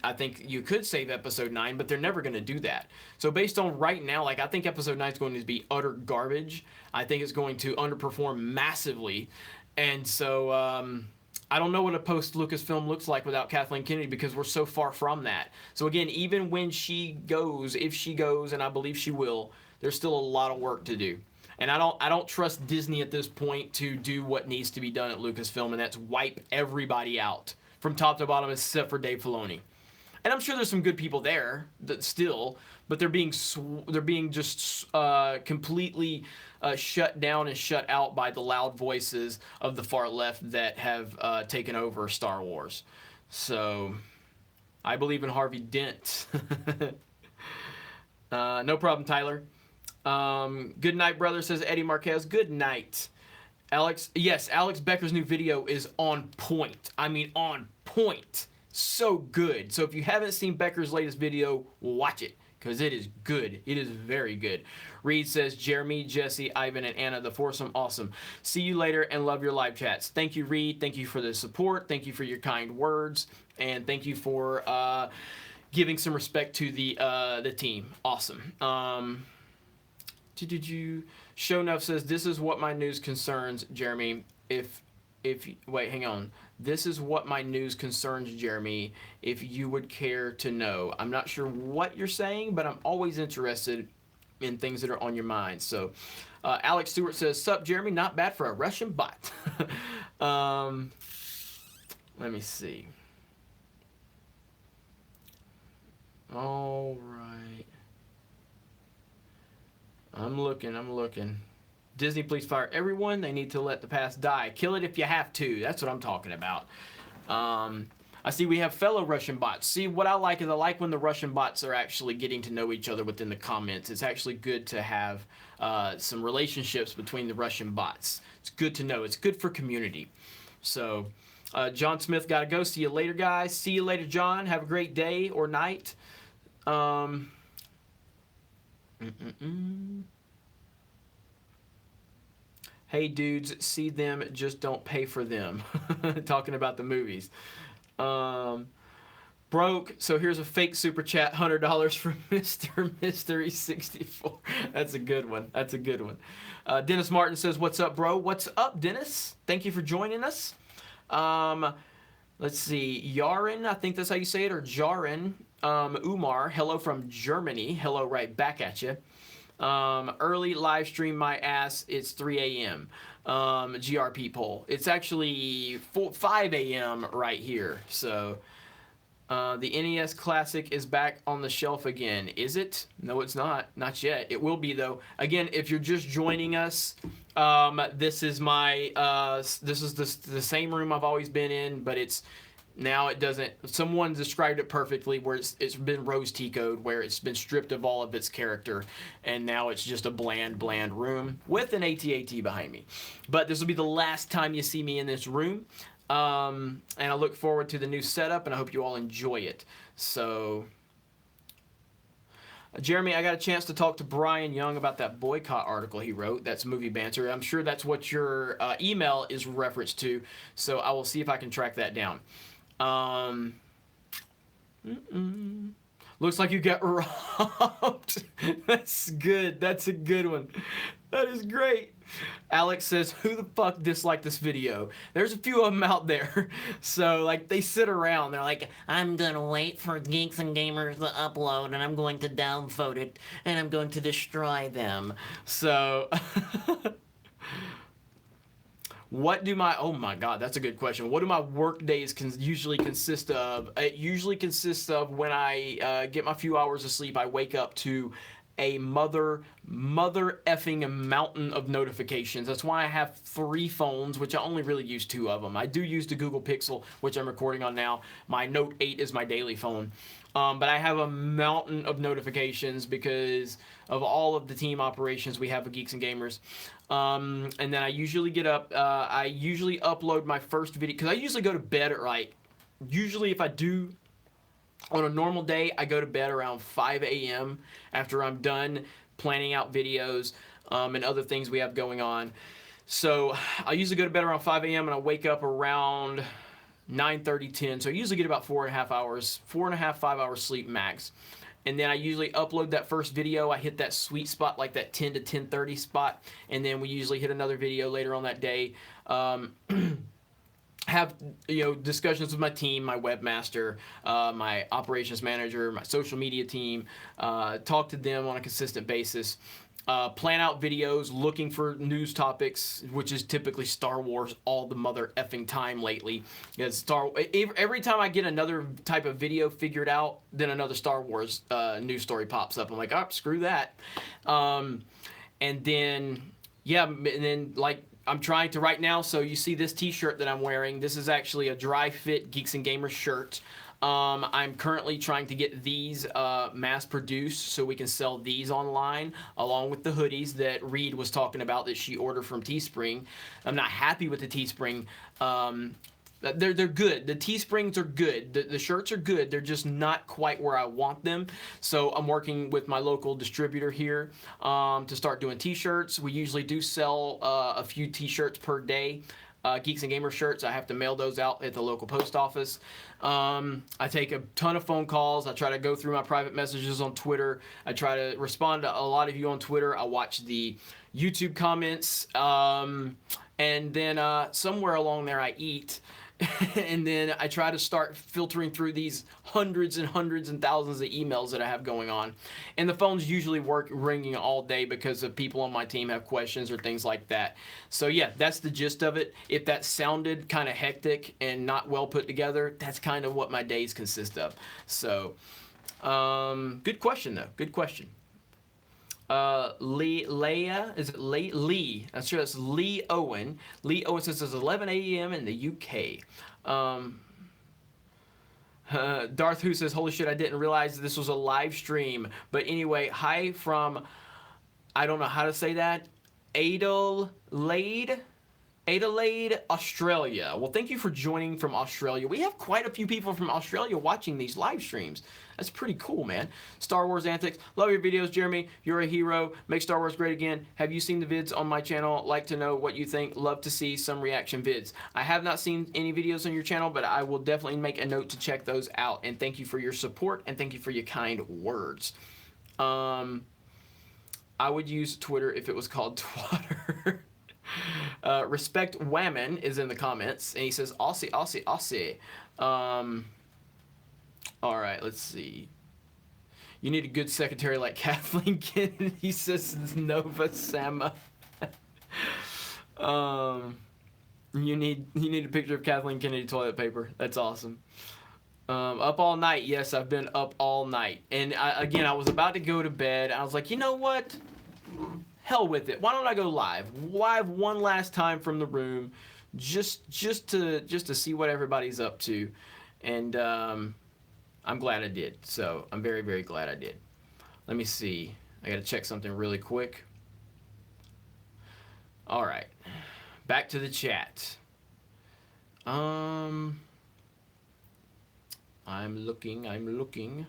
I think you could save episode 9, but they're never going to do that. So based on right now, like, I think episode 9 is going to be utter garbage. I think it's going to underperform massively. And so I don't know what a post Lucasfilm looks like without Kathleen Kennedy, because we're so far from that. So again, even when she goes, if she goes, and I believe she will, there's still a lot of work to do. And I don't trust Disney at this point to do what needs to be done at Lucasfilm, and that's wipe everybody out from top to bottom except for Dave Filoni. And I'm sure there's some good people there that still, but they're being just completely shut down and shut out by the loud voices of the far left that have taken over Star Wars. So I believe in Harvey Dent. No problem, Tyler. Good night, brother, says Eddie Marquez. Good night. Alex, yes, Alex Becker's new video is on point. I mean, on point. So good. So if you haven't seen Becker's latest video, watch it, because it is good. It is very good. Reed says, Jeremy, Jesse, Ivan, and Anna, the foursome, awesome. See you later and love your live chats. Thank you, Reed. Thank you for the support. Thank you for your kind words. And thank you for giving some respect to the team. Awesome. Show Enough says, this is what my news concerns, Jeremy. Wait, hang on. This is what my news concerns, Jeremy, if you would care to know. I'm not sure what you're saying, but I'm always interested in things that are on your mind. So Alex Stewart says, sup, Jeremy, not bad for a Russian bot. Let me see. All right. I'm looking. Disney, please fire everyone. They need to let the past die. Kill it if you have to. That's what I'm talking about. I see we have fellow Russian bots. See, what I like is I like when the Russian bots are actually getting to know each other within the comments. It's actually good to have some relationships between the Russian bots. It's good to know. It's good for community. So, John Smith got to go. See you later, guys. See you later, John. Have a great day or night. Hey dudes, see them, just don't pay for them. Talking about the movies. Broke, so here's a fake super chat, $100 from Mr. Mystery 64. That's a good one. Dennis Martin says, what's up, bro? What's up, Dennis? Thank you for joining us. Let's see, Yaren, I think that's how you say it, or Jaren. Umar, hello from Germany. Hello right back at you. Early live stream my ass. It's 3 a.m. GRP poll. It's actually 5 a.m. right here. So the NES Classic is back on the shelf again. Is it? No, it's not. Not yet. It will be though. Again, if you're just joining us, this is my this is the same room I've always been in, but it's now it doesn't. Someone described it perfectly, where it's been rose ticoed, where it's been stripped of all of its character, and now it's just a bland room with an AT-AT behind me. But this will be the last time you see me in this room, and I look forward to the new setup, and I hope you all enjoy it. So, Jeremy, I got a chance to talk to Brian Young about that boycott article he wrote. That's movie banter. I'm sure that's what your email is referenced to. So I will see if I can track that down. Looks like you got robbed. That's good. That's a good one. That is great. Alex says, who the fuck disliked this video? There's a few of them out there. So, like, they sit around. They're like, I'm going to wait for Geeks and Gamers to upload, and I'm going to downvote it, and I'm going to destroy them. So, what do my, oh my God, that's a good question. What do my work days usually consist of? It usually consists of when I get my few hours of sleep, I wake up to a mother effing mountain of notifications. That's why I have 3 phones, which I only really use 2 of them. I do use the Google Pixel, which I'm recording on now. My Note 8 is my daily phone. But I have a mountain of notifications because of all of the team operations we have with Geeks and Gamers. And then I usually get up, I usually upload my first video, because I usually go to bed at usually if I do, on a normal day, I go to bed around 5 a.m. after I'm done planning out videos and other things we have going on. So I usually go to bed around 5 a.m. and I wake up around 9:30, 10. So I usually get about 4.5 hours, 4.5, 5 hours sleep max. And then I usually upload that first video. I hit that sweet spot, like that 10 to 10:30 spot. And then we usually hit another video later on that day. Have discussions with my team, my webmaster, my operations manager, my social media team, talk to them on a consistent basis, plan out videos, looking for news topics, which is typically Star Wars all the mother effing time lately. Because every time I get another type of video figured out, then another Star Wars news story pops up. I'm like, oh, screw that. And then, like, I'm trying to right now, so you see this t-shirt that I'm wearing. This is actually a dry fit Geeks and Gamers shirt. I'm currently trying to get these mass produced so we can sell these online along with the hoodies that Reed was talking about that she ordered from Teespring. I'm not happy with the Teespring. They're good. The Teesprings are good. The shirts are good. They're just not quite where I want them. So I'm working with my local distributor here to start doing t-shirts. We usually do sell a few t-shirts per day. Geeks and Gamer shirts. I have to mail those out at the local post office. I take a ton of phone calls. I try to go through my private messages on Twitter. I try to respond to a lot of you on Twitter. I watch the YouTube comments. And then somewhere along there I eat. And then I try to start filtering through these hundreds and thousands of emails that I have going on. And the phones usually ringing all day because of people on my team have questions or things like that. So yeah, that's the gist of it. If that sounded kind of hectic and not well put together, that's kind of what my days consist of. So, good question though. Good question. Leah, is it Lee? I'm sure that's Lee Owen. Lee Owen says it's 11 a.m. in the UK. Darth Who says, holy shit, I didn't realize this was a live stream. But anyway, hi from, I don't know how to say that, Adelaide, Australia. Well, thank you for joining from Australia. We have quite a few people from Australia watching these live streams. That's pretty cool, man. Star Wars Antics. Love your videos, Jeremy. You're a hero. Make Star Wars great again. Have you seen the vids on my channel? Like to know what you think. Love to see some reaction vids. I have not seen any videos on your channel, but I will definitely make a note to check those out. And thank you for your support, and thank you for your kind words. I would use Twitter if it was called Twatter. Respect Whammon is in the comments, and he says, Aussie, Aussie, Aussie. All right, let's see. You need a good secretary like Kathleen Kennedy. He says Nova Sama. You need a picture of Kathleen Kennedy toilet paper. That's awesome. Up all night. Yes, I've been up all night. And I was about to go to bed. I was like, you know what? Hell with it. Why don't I go live one last time from the room, just to see what everybody's up to, and I'm glad I did. So I'm very, very glad I did. Let me see. I gotta check something really quick. All right, back to the chat. I'm looking.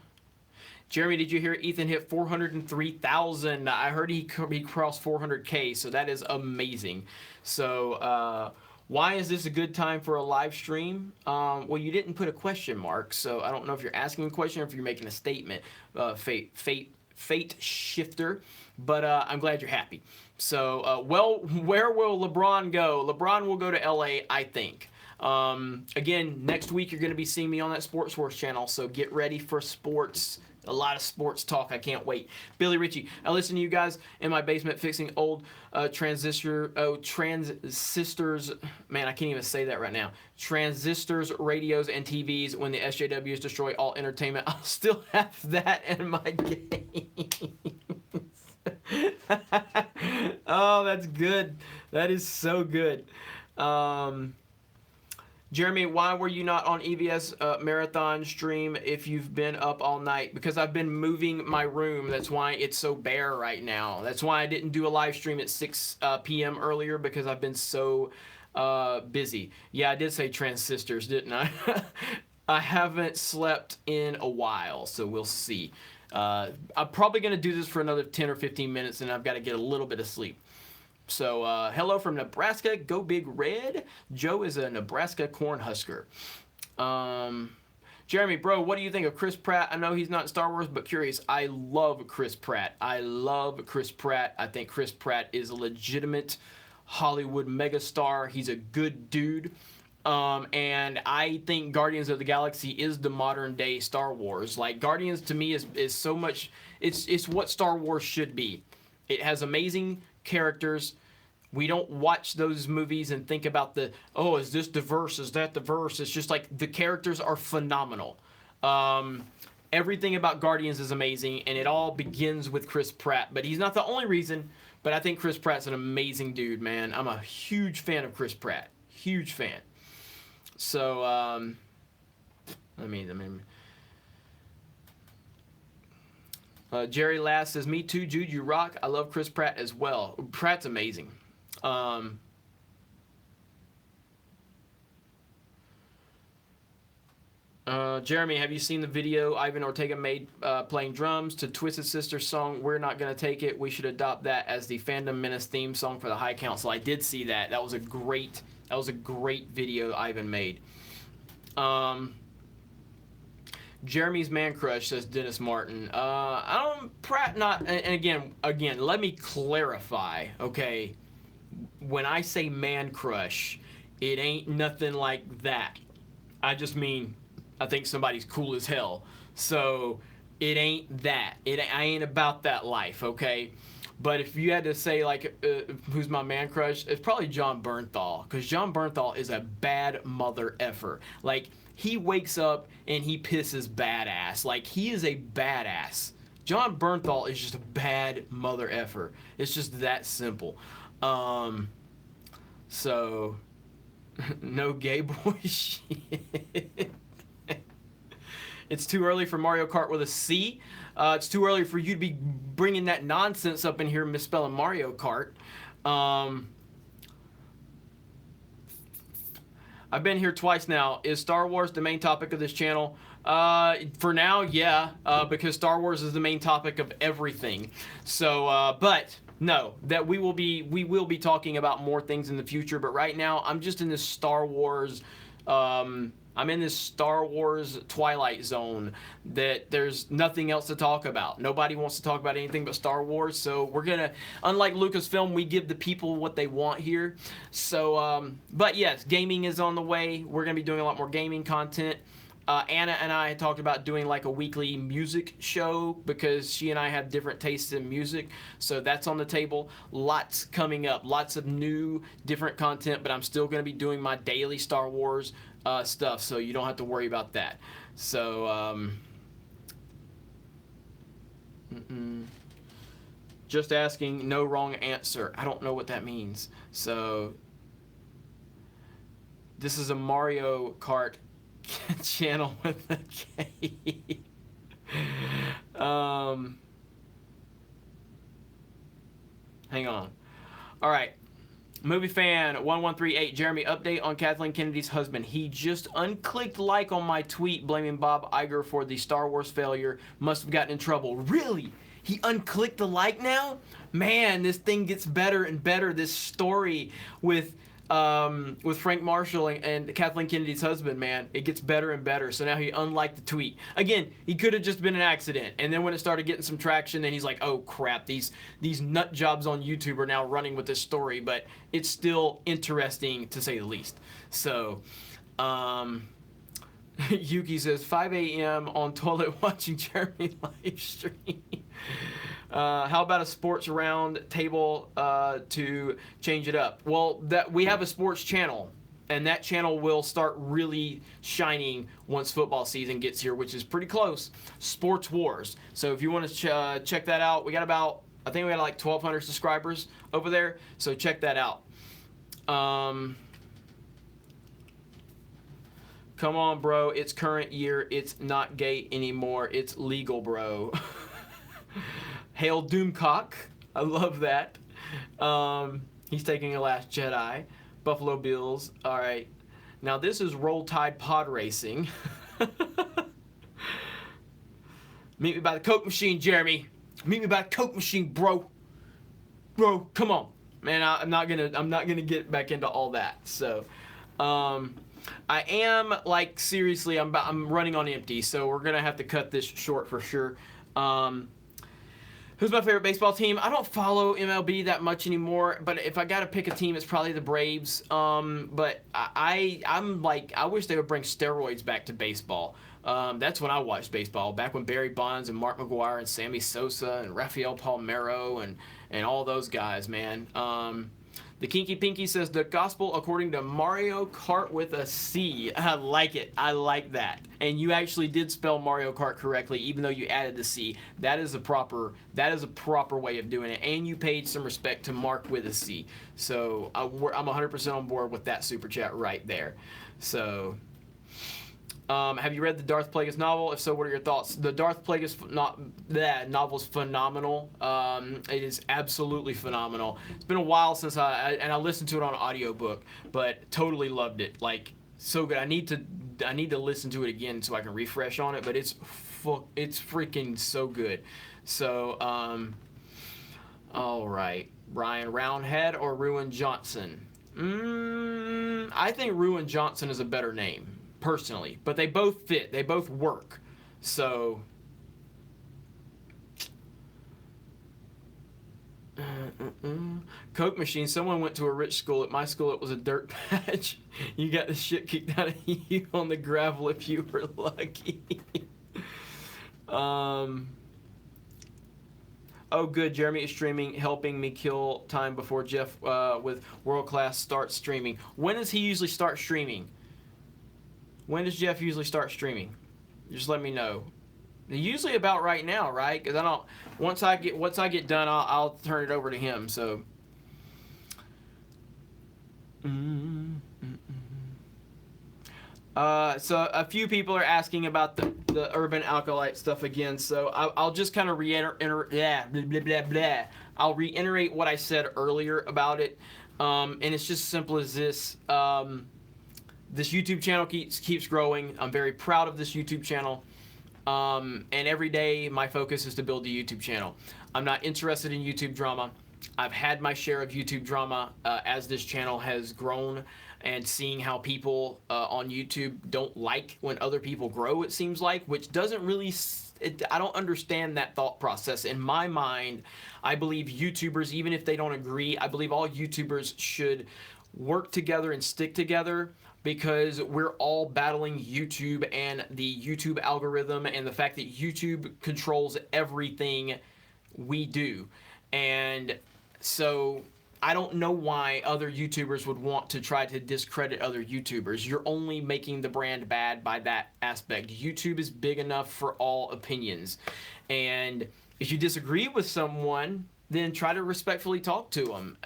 Jeremy, did you hear Ethan hit 403,000? I heard he crossed 400K, so that is amazing. So why is this a good time for a live stream? Well, you didn't put a question mark, so I don't know if you're asking a question or if you're making a statement. Fate shifter, but I'm glad you're happy. So, well, where will LeBron go? LeBron will go to LA, I think. Again, next week you're going to be seeing me on that Sports Wars channel, so get ready for sports. A lot of sports talk. I can't wait. Billy Ritchie, I listen to you guys in my basement fixing old transistors. Man, I can't even say that right now. Transistors, radios, and TVs. When the SJWs destroy all entertainment, I'll still have that in my games. Oh, that's good. That is so good. Jeremy, why were you not on EVS marathon stream if you've been up all night? Because I've been moving my room. That's why it's so bare right now. That's why I didn't do a live stream at 6 p.m. earlier, because I've been so busy. Yeah, I did say transistors, didn't I? I haven't slept in a while, so we'll see. I'm probably going to do this for another 10 or 15 minutes, and I've got to get a little bit of sleep. So, hello from Nebraska. Go Big Red. Joe is a Nebraska Cornhusker. Jeremy, bro, what do you think of Chris Pratt? I know he's not in Star Wars, but curious. I love Chris Pratt. I love Chris Pratt. I think Chris Pratt is a legitimate Hollywood megastar. He's a good dude. And I think Guardians of the Galaxy is the modern day Star Wars. Like, Guardians to me is so much, it's what Star Wars should be. It has amazing characters. We don't watch those movies and think about is this diverse? Is that diverse? It's just like the characters are phenomenal. Everything about Guardians is amazing, and it all begins with Chris Pratt. But he's not the only reason, but I think Chris Pratt's an amazing dude, man. I'm a huge fan of Chris Pratt. Huge fan. So, Jerry Lass says, me too, Jude, you rock. I love Chris Pratt as well. Pratt's amazing. Jeremy, have you seen the video Ivan Ortega made playing drums to Twisted Sister's song, We're Not Gonna Take It? We should adopt that as the Fandom Menace theme song for the High Council. I did see that. That was a great video Ivan made. Jeremy's man crush, says Dennis Martin. Pratt not, and again, let me clarify, okay? When I say man crush, it ain't nothing like that. I just mean, I think somebody's cool as hell. So, it ain't that. I ain't about that life, okay? But if you had to say, like, who's my man crush, it's probably John Bernthal. Because John Bernthal is a bad mother effer. Like, he wakes up and he pisses badass. Like, he is a badass. John Bernthal is just a bad mother effer. It's just that simple. So, no gay boy shit. It's too early for Mario Kart with a C. It's too early for you to be bringing that nonsense up in here, misspelling Mario Kart. I've been here twice now. Is Star Wars the main topic of this channel? For now, yeah, because Star Wars is the main topic of everything. So, but no, that we will be talking about more things in the future. But right now, I'm just in this Star Wars. I'm in this Star Wars Twilight Zone that there's nothing else to talk about. Nobody wants to talk about anything but Star Wars. So we're going to, unlike Lucasfilm, we give the people what they want here. So, but yes, gaming is on the way. We're going to be doing a lot more gaming content. Anna and I had talked about doing like a weekly music show because she and I have different tastes in music. So that's on the table. Lots coming up. Lots of new, different content. But I'm still going to be doing my daily Star Wars stuff. So you don't have to worry about that. So, just asking, no wrong answer. I don't know what that means. So, this is a Mario Kart channel with a K. Hang on. All right. Movie fan 1138 Jeremy, update on Kathleen Kennedy's husband. He just unclicked like on my tweet blaming Bob Iger for the Star Wars failure. Must have gotten in trouble. Really? He unclicked the like now? Man, this thing gets better and better. This story with Frank Marshall and Kathleen Kennedy's husband, man, it gets better and better. So now he unliked the tweet. Again, he could have just been an accident. And then when it started getting some traction, then he's like, oh crap, these nut jobs on YouTube are now running with this story. But it's still interesting to say the least. So, Yuki says 5 a.m. on toilet watching Jeremy live stream. How about a sports round table to change it up? Well, that we have a sports channel, and that channel will start really shining once football season gets here, which is pretty close. Sports Wars. So if you want to check that out, we got about, I think we got like 1,200 subscribers over there. So check that out. Come on, bro. It's current year. It's not gay anymore. It's legal, bro. Hail Doomcock. I love that. He's taking a Last Jedi. Buffalo Bills. All right. Now this is Roll Tide Pod Racing. Meet me by the Coke machine, Jeremy. Meet me by the Coke machine, bro. Bro, come on, man. I'm not gonna get back into all that. So, I am like seriously. I'm running on empty. So we're gonna have to cut this short for sure. Who's my favorite baseball team? I don't follow MLB that much anymore, but if I got to pick a team, it's probably the Braves. But I'm like, I wish they would bring steroids back to baseball. That's when I watched baseball, back when Barry Bonds and Mark McGwire and Sammy Sosa and Rafael Palmeiro and all those guys, man. The Kinky Pinky says, the gospel according to Mario Kart with a C. I like it. I like that. And you actually did spell Mario Kart correctly, even though you added the C. That is a proper way of doing it. And you paid some respect to Mark with a C. So I'm 100% on board with that super chat right there. So, have you read the Darth Plagueis novel? If so, what are your thoughts? The Darth Plagueis novel is phenomenal. It is absolutely phenomenal. It's been a while since I listened to it on an audiobook, but totally loved it. Like, so good. I need to listen to it again so I can refresh on it, but it's freaking so good. So, all right. Brian, Roundhead or Ruin Johnson? I think Ruin Johnson is a better name, personally, but they both fit. They both work. So, Coke machine. Someone went to a rich school. At my school, it was a dirt patch. You got the shit kicked out of you on the gravel if you were lucky. Oh, good. Jeremy is streaming, helping me kill time before Jeff with World Class starts streaming. When does he usually start streaming? When does Jeff usually start streaming? Just let me know. Usually about right now, right? Because I don't. Once I get done, I'll turn it over to him. So. So a few people are asking about the Urban Acolyte stuff again. So I'll just kind of I'll reiterate what I said earlier about it, and it's just simple as this. This YouTube channel keeps growing. I'm very proud of this YouTube channel. And every day my focus is to build the YouTube channel. I'm not interested in YouTube drama. I've had my share of YouTube drama as this channel has grown, and seeing how people on YouTube don't like when other people grow, it seems like, which doesn't really, I don't understand that thought process. In my mind, I believe YouTubers, even if they don't agree, I believe all YouTubers should work together and stick together, because we're all battling YouTube and the YouTube algorithm and the fact that YouTube controls everything we do. And so I don't know why other YouTubers would want to try to discredit other YouTubers. You're only making the brand bad by that aspect. YouTube is big enough for all opinions. And if you disagree with someone, then try to respectfully talk to them.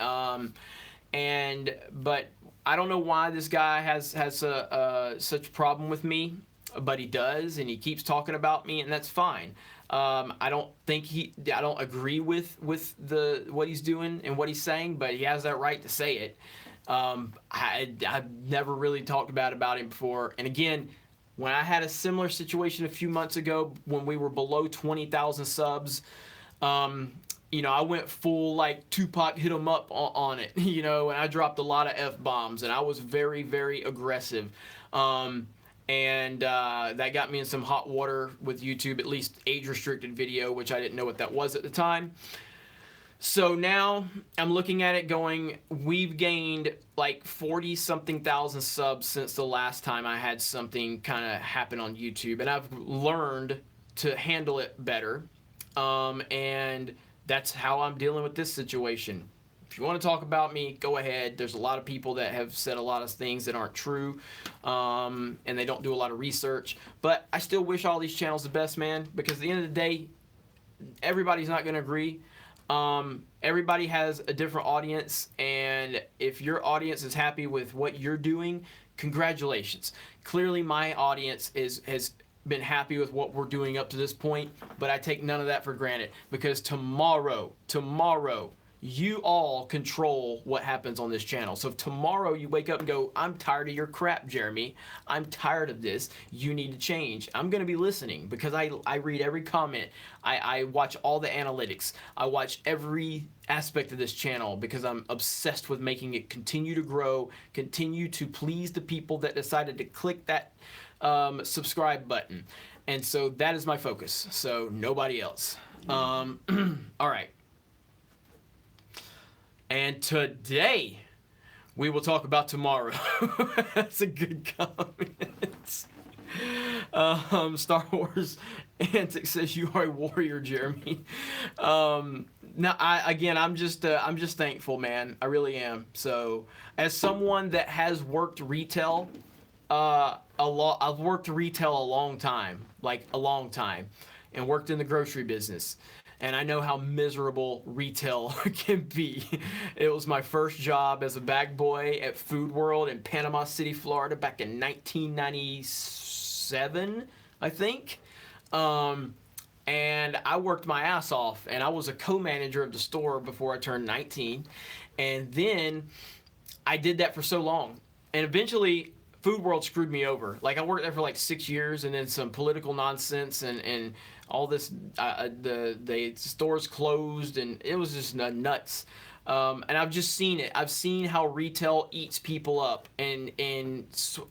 But I don't know why this guy has such a problem with me, but he does, and he keeps talking about me, and that's fine. I don't agree with what he's doing and what he's saying, but he has that right to say it. I've never really talked about him before. And again, when I had a similar situation a few months ago when we were below 20,000 subs, I went full like Tupac hit 'em up on it, and I dropped a lot of F-bombs, and I was very, very aggressive. And that got me in some hot water with YouTube, at least age-restricted video, which I didn't know what that was at the time. So now I'm looking at it going, we've gained like 40-something thousand subs since the last time I had something kind of happen on YouTube. And I've learned to handle it better. And that's how I'm dealing with this situation. If you want to talk about me, go ahead. There's a lot of people that have said a lot of things that aren't true, and they don't do a lot of research. But I still wish all these channels the best, man, because at the end of the day, everybody's not going to agree. Everybody has a different audience, and if your audience is happy with what you're doing, congratulations. Clearly my audience has been happy with what we're doing up to this point, but I take none of that for granted, because tomorrow you all control what happens on this channel. So if tomorrow you wake up and go, I'm tired of your crap, Jeremy, I'm tired of this, you need to change, I'm going to be listening, because I read every comment. I watch all the analytics. I watch every aspect of this channel, because I'm obsessed with making it continue to grow, continue to please the people that decided to click that subscribe button. And so that is my focus. So nobody else. All right. And today we will talk about tomorrow. That's a good comment. Star Wars Antics says you are a warrior, Jeremy. Now, I'm just thankful, man. I really am. So, as someone that has worked retail, I've worked retail a long time, and worked in the grocery business. And I know how miserable retail can be. It was my first job as a bag boy at Food World in Panama City, Florida, back in 1997, I think. And I worked my ass off, and I was a co-manager of the store before I turned 19. And then I did that for so long. And eventually, Food World screwed me over. Like, I worked there for like 6 years, and then some political nonsense and all this, the stores closed, and it was just nuts. And I've just seen it. I've seen how retail eats people up, and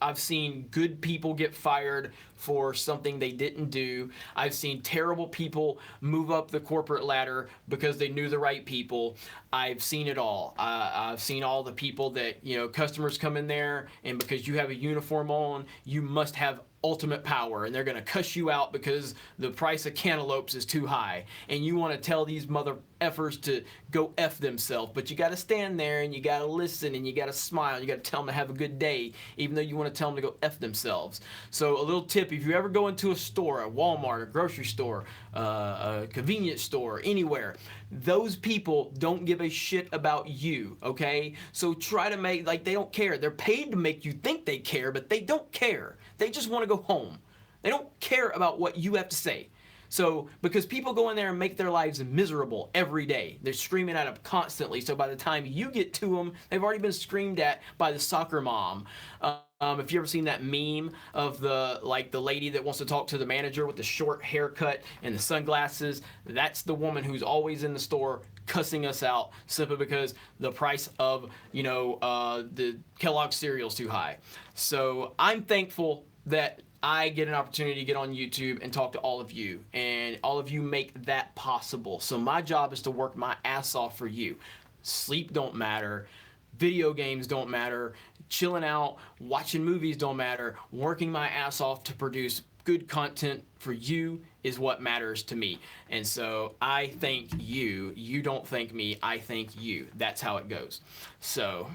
I've seen good people get fired for something they didn't do. I've seen terrible people move up the corporate ladder because they knew the right people. I've seen it all. I've seen all the people that, customers come in there, and because you have a uniform on, you must have ultimate power, and they're going to cuss you out because the price of cantaloupes is too high, and you want to tell these mother effers to go F themselves, but you got to stand there, and you got to listen, and you got to smile, and you got to tell them to have a good day, even though you want to tell them to go F themselves. So a little tip, if you ever go into a store, a Walmart, a grocery store, a convenience store, anywhere, those people don't give a shit about you, okay? So try to make, they don't care. They're paid to make you think they care, but they don't care. They just want to go home. They don't care about what you have to say. So, because people go in there and make their lives miserable every day. They're screaming at them constantly. So by the time you get to them, they've already been screamed at by the soccer mom. If you ever seen that meme of the lady that wants to talk to the manager with the short haircut and the sunglasses, that's the woman who's always in the store cussing us out simply because the price of, the Kellogg cereal is too high. So I'm thankful that I get an opportunity to get on YouTube and talk to all of you, and all of you make that possible. So my job is to work my ass off for you. Sleep don't matter. Video games don't matter. Chilling out, watching movies don't matter. Working my ass off to produce good content for you is what matters to me. And so I thank you. You don't thank me. I thank you. That's how it goes. So,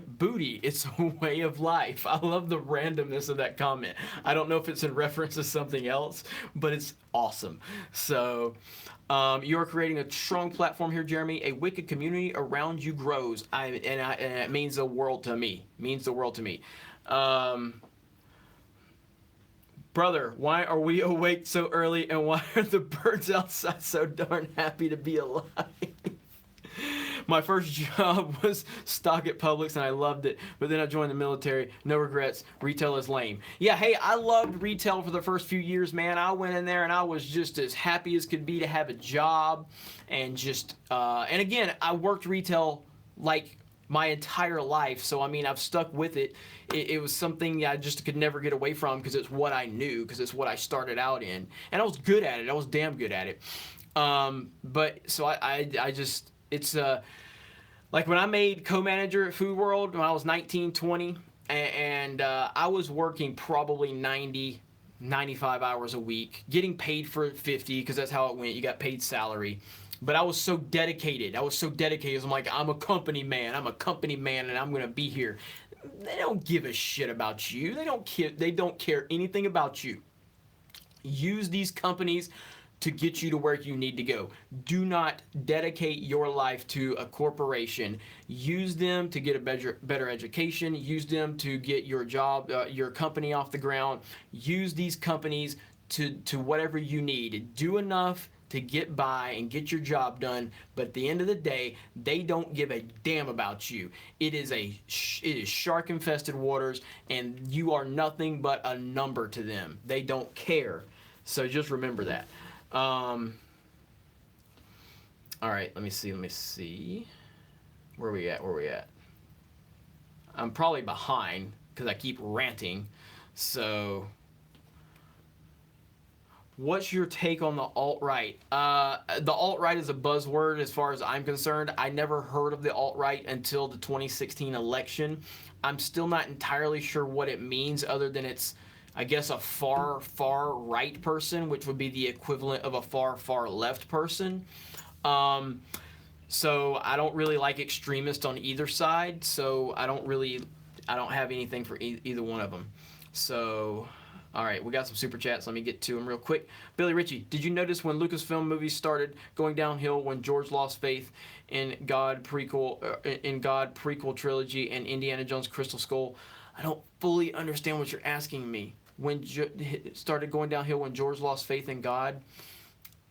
booty, it's a way of life. I love the randomness of that comment. I don't know if it's in reference to something else, but it's awesome. So, you're creating a strong platform here, Jeremy. A wicked community around you grows. And it means the world to me. Brother, why are we awake so early, and why are the birds outside so darn happy to be alive? My first job was stock at Publix, and I loved it. But then I joined the military. No regrets. Retail is lame. Yeah, hey, I loved retail for the first few years, man. I went in there, and I was just as happy as could be to have a job. And just, and again, I worked retail like my entire life. So, I mean, I've stuck with it. It was something I just could never get away from because it's what I knew, because it's what I started out in. And I was good at it. I was damn good at it. But, so I just... It's like when I made co-manager at Food World when I was 19, 20, and I was working probably 90, 95 hours a week, getting paid for 50 because that's how it went. You got paid salary. But I was so dedicated. I'm like, I'm a company man, and I'm going to be here. They don't give a shit about you. They don't care anything about you. Use these companies to get you to where you need to go. Do not dedicate your life to a corporation. Use them to get a better education. Use them to get your job, your company off the ground. Use these companies to whatever you need. Do enough to get by and get your job done, but at the end of the day, they don't give a damn about you. It is shark-infested waters, and you are nothing but a number to them. They don't care. So just remember that. All right, let me see. Where we at? I'm probably behind because I keep ranting. So, what's your take on the alt-right? The alt-right is a buzzword as far as I'm concerned. I never heard of the alt-right until the 2016 election. I'm still not entirely sure what it means other than it's, I guess, a far right person, which would be the equivalent of a far left person. So I don't really like extremists on either side. So I don't have anything for either one of them. So, all right, we got some super chats. Let me get to them real quick. Billy Ritchie, did you notice when Lucasfilm movies started going downhill when George lost faith in God prequel trilogy and Indiana Jones Crystal Skull? I don't fully understand what you're asking me. When it started going downhill when George lost faith in God,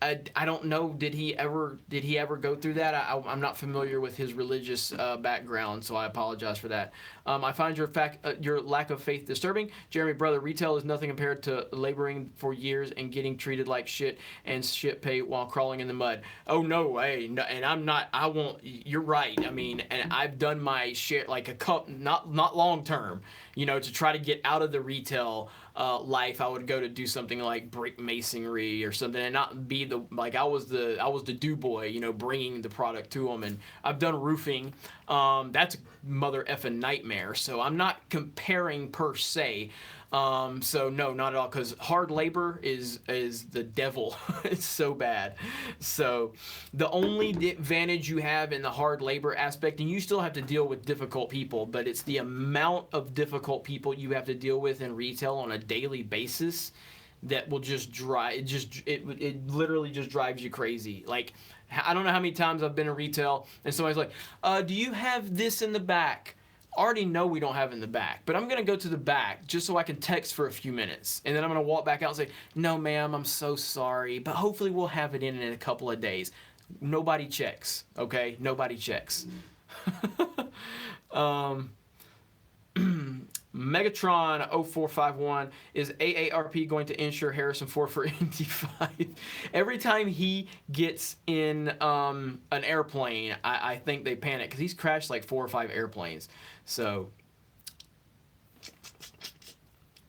I don't know. Did he ever go through that? I'm not familiar with his religious background, so I apologize for that. I find your lack of faith disturbing. Jeremy, brother, retail is nothing compared to laboring for years and getting treated like shit and shit pay while crawling in the mud. Oh no way, no, and I'm not. I won't. You're right. I mean, and I've done my share, like a cup, not long term. You know, to try to get out of the retail life, I would go to do something like brick masonry or something, and not be I was the do boy, you know, bringing the product to them. And I've done roofing. That's a mother effing nightmare. So I'm not comparing per se. So no, not at all, because hard labor is the devil. It's so bad. So the only advantage you have in the hard labor aspect, and you still have to deal with difficult people, but it's the amount of difficult people you have to deal with in retail on a daily basis that will just it literally just drives you crazy. Like, I don't know how many times I've been in retail and somebody's like, do you have this in the back? Already know we don't have it in the back, but I'm going to go to the back just so I can text for a few minutes. And then I'm going to walk back out and say, no, ma'am, I'm so sorry, but hopefully we'll have it in a couple of days. Nobody checks, okay? Nobody checks. Megatron 0451, is AARP going to insure Harrison Ford for Indy 5? Every time he gets in an airplane, I think they panic because he's crashed like 4 or 5 airplanes. So,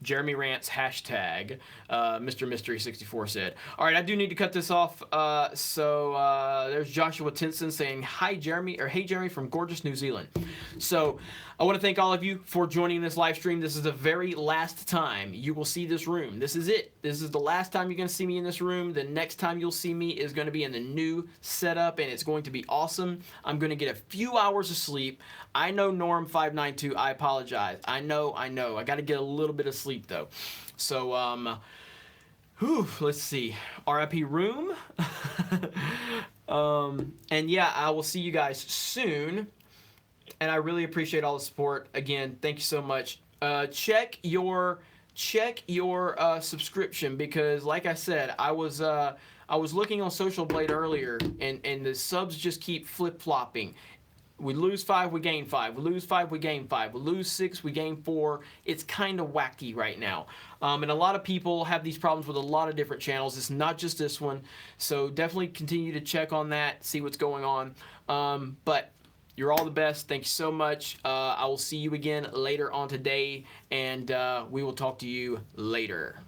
Jeremy Rants hashtag Mr. Mystery 64 said. All right, I do need to cut this off. So there's Joshua Tinson saying hi Jeremy, or hey Jeremy from gorgeous New Zealand. So I want to thank all of you for joining this live stream. This is the very last time you will see this room. This is it. This is the last time you're going to see me in this room. The next time you'll see me is going to be in the new setup, and it's going to be awesome. I'm going to get a few hours of sleep. I know Norm592, I apologize. I know. I got to get a little bit of sleep though. So, let's see. RIP room. And yeah, I will see you guys soon. And I really appreciate all the support. Again, thank you so much. Check your check your subscription, because like I said, I was looking on Social Blade earlier, and the subs just keep flip-flopping. We lose 5, we gain 5. We lose 5, we gain 5. We lose 6, we gain 4. It's kind of wacky right now. And a lot of people have these problems with a lot of different channels. It's not just this one. So definitely continue to check on that, see what's going on. But you're all the best. Thank you so much. I will see you again later on today, and we will talk to you later.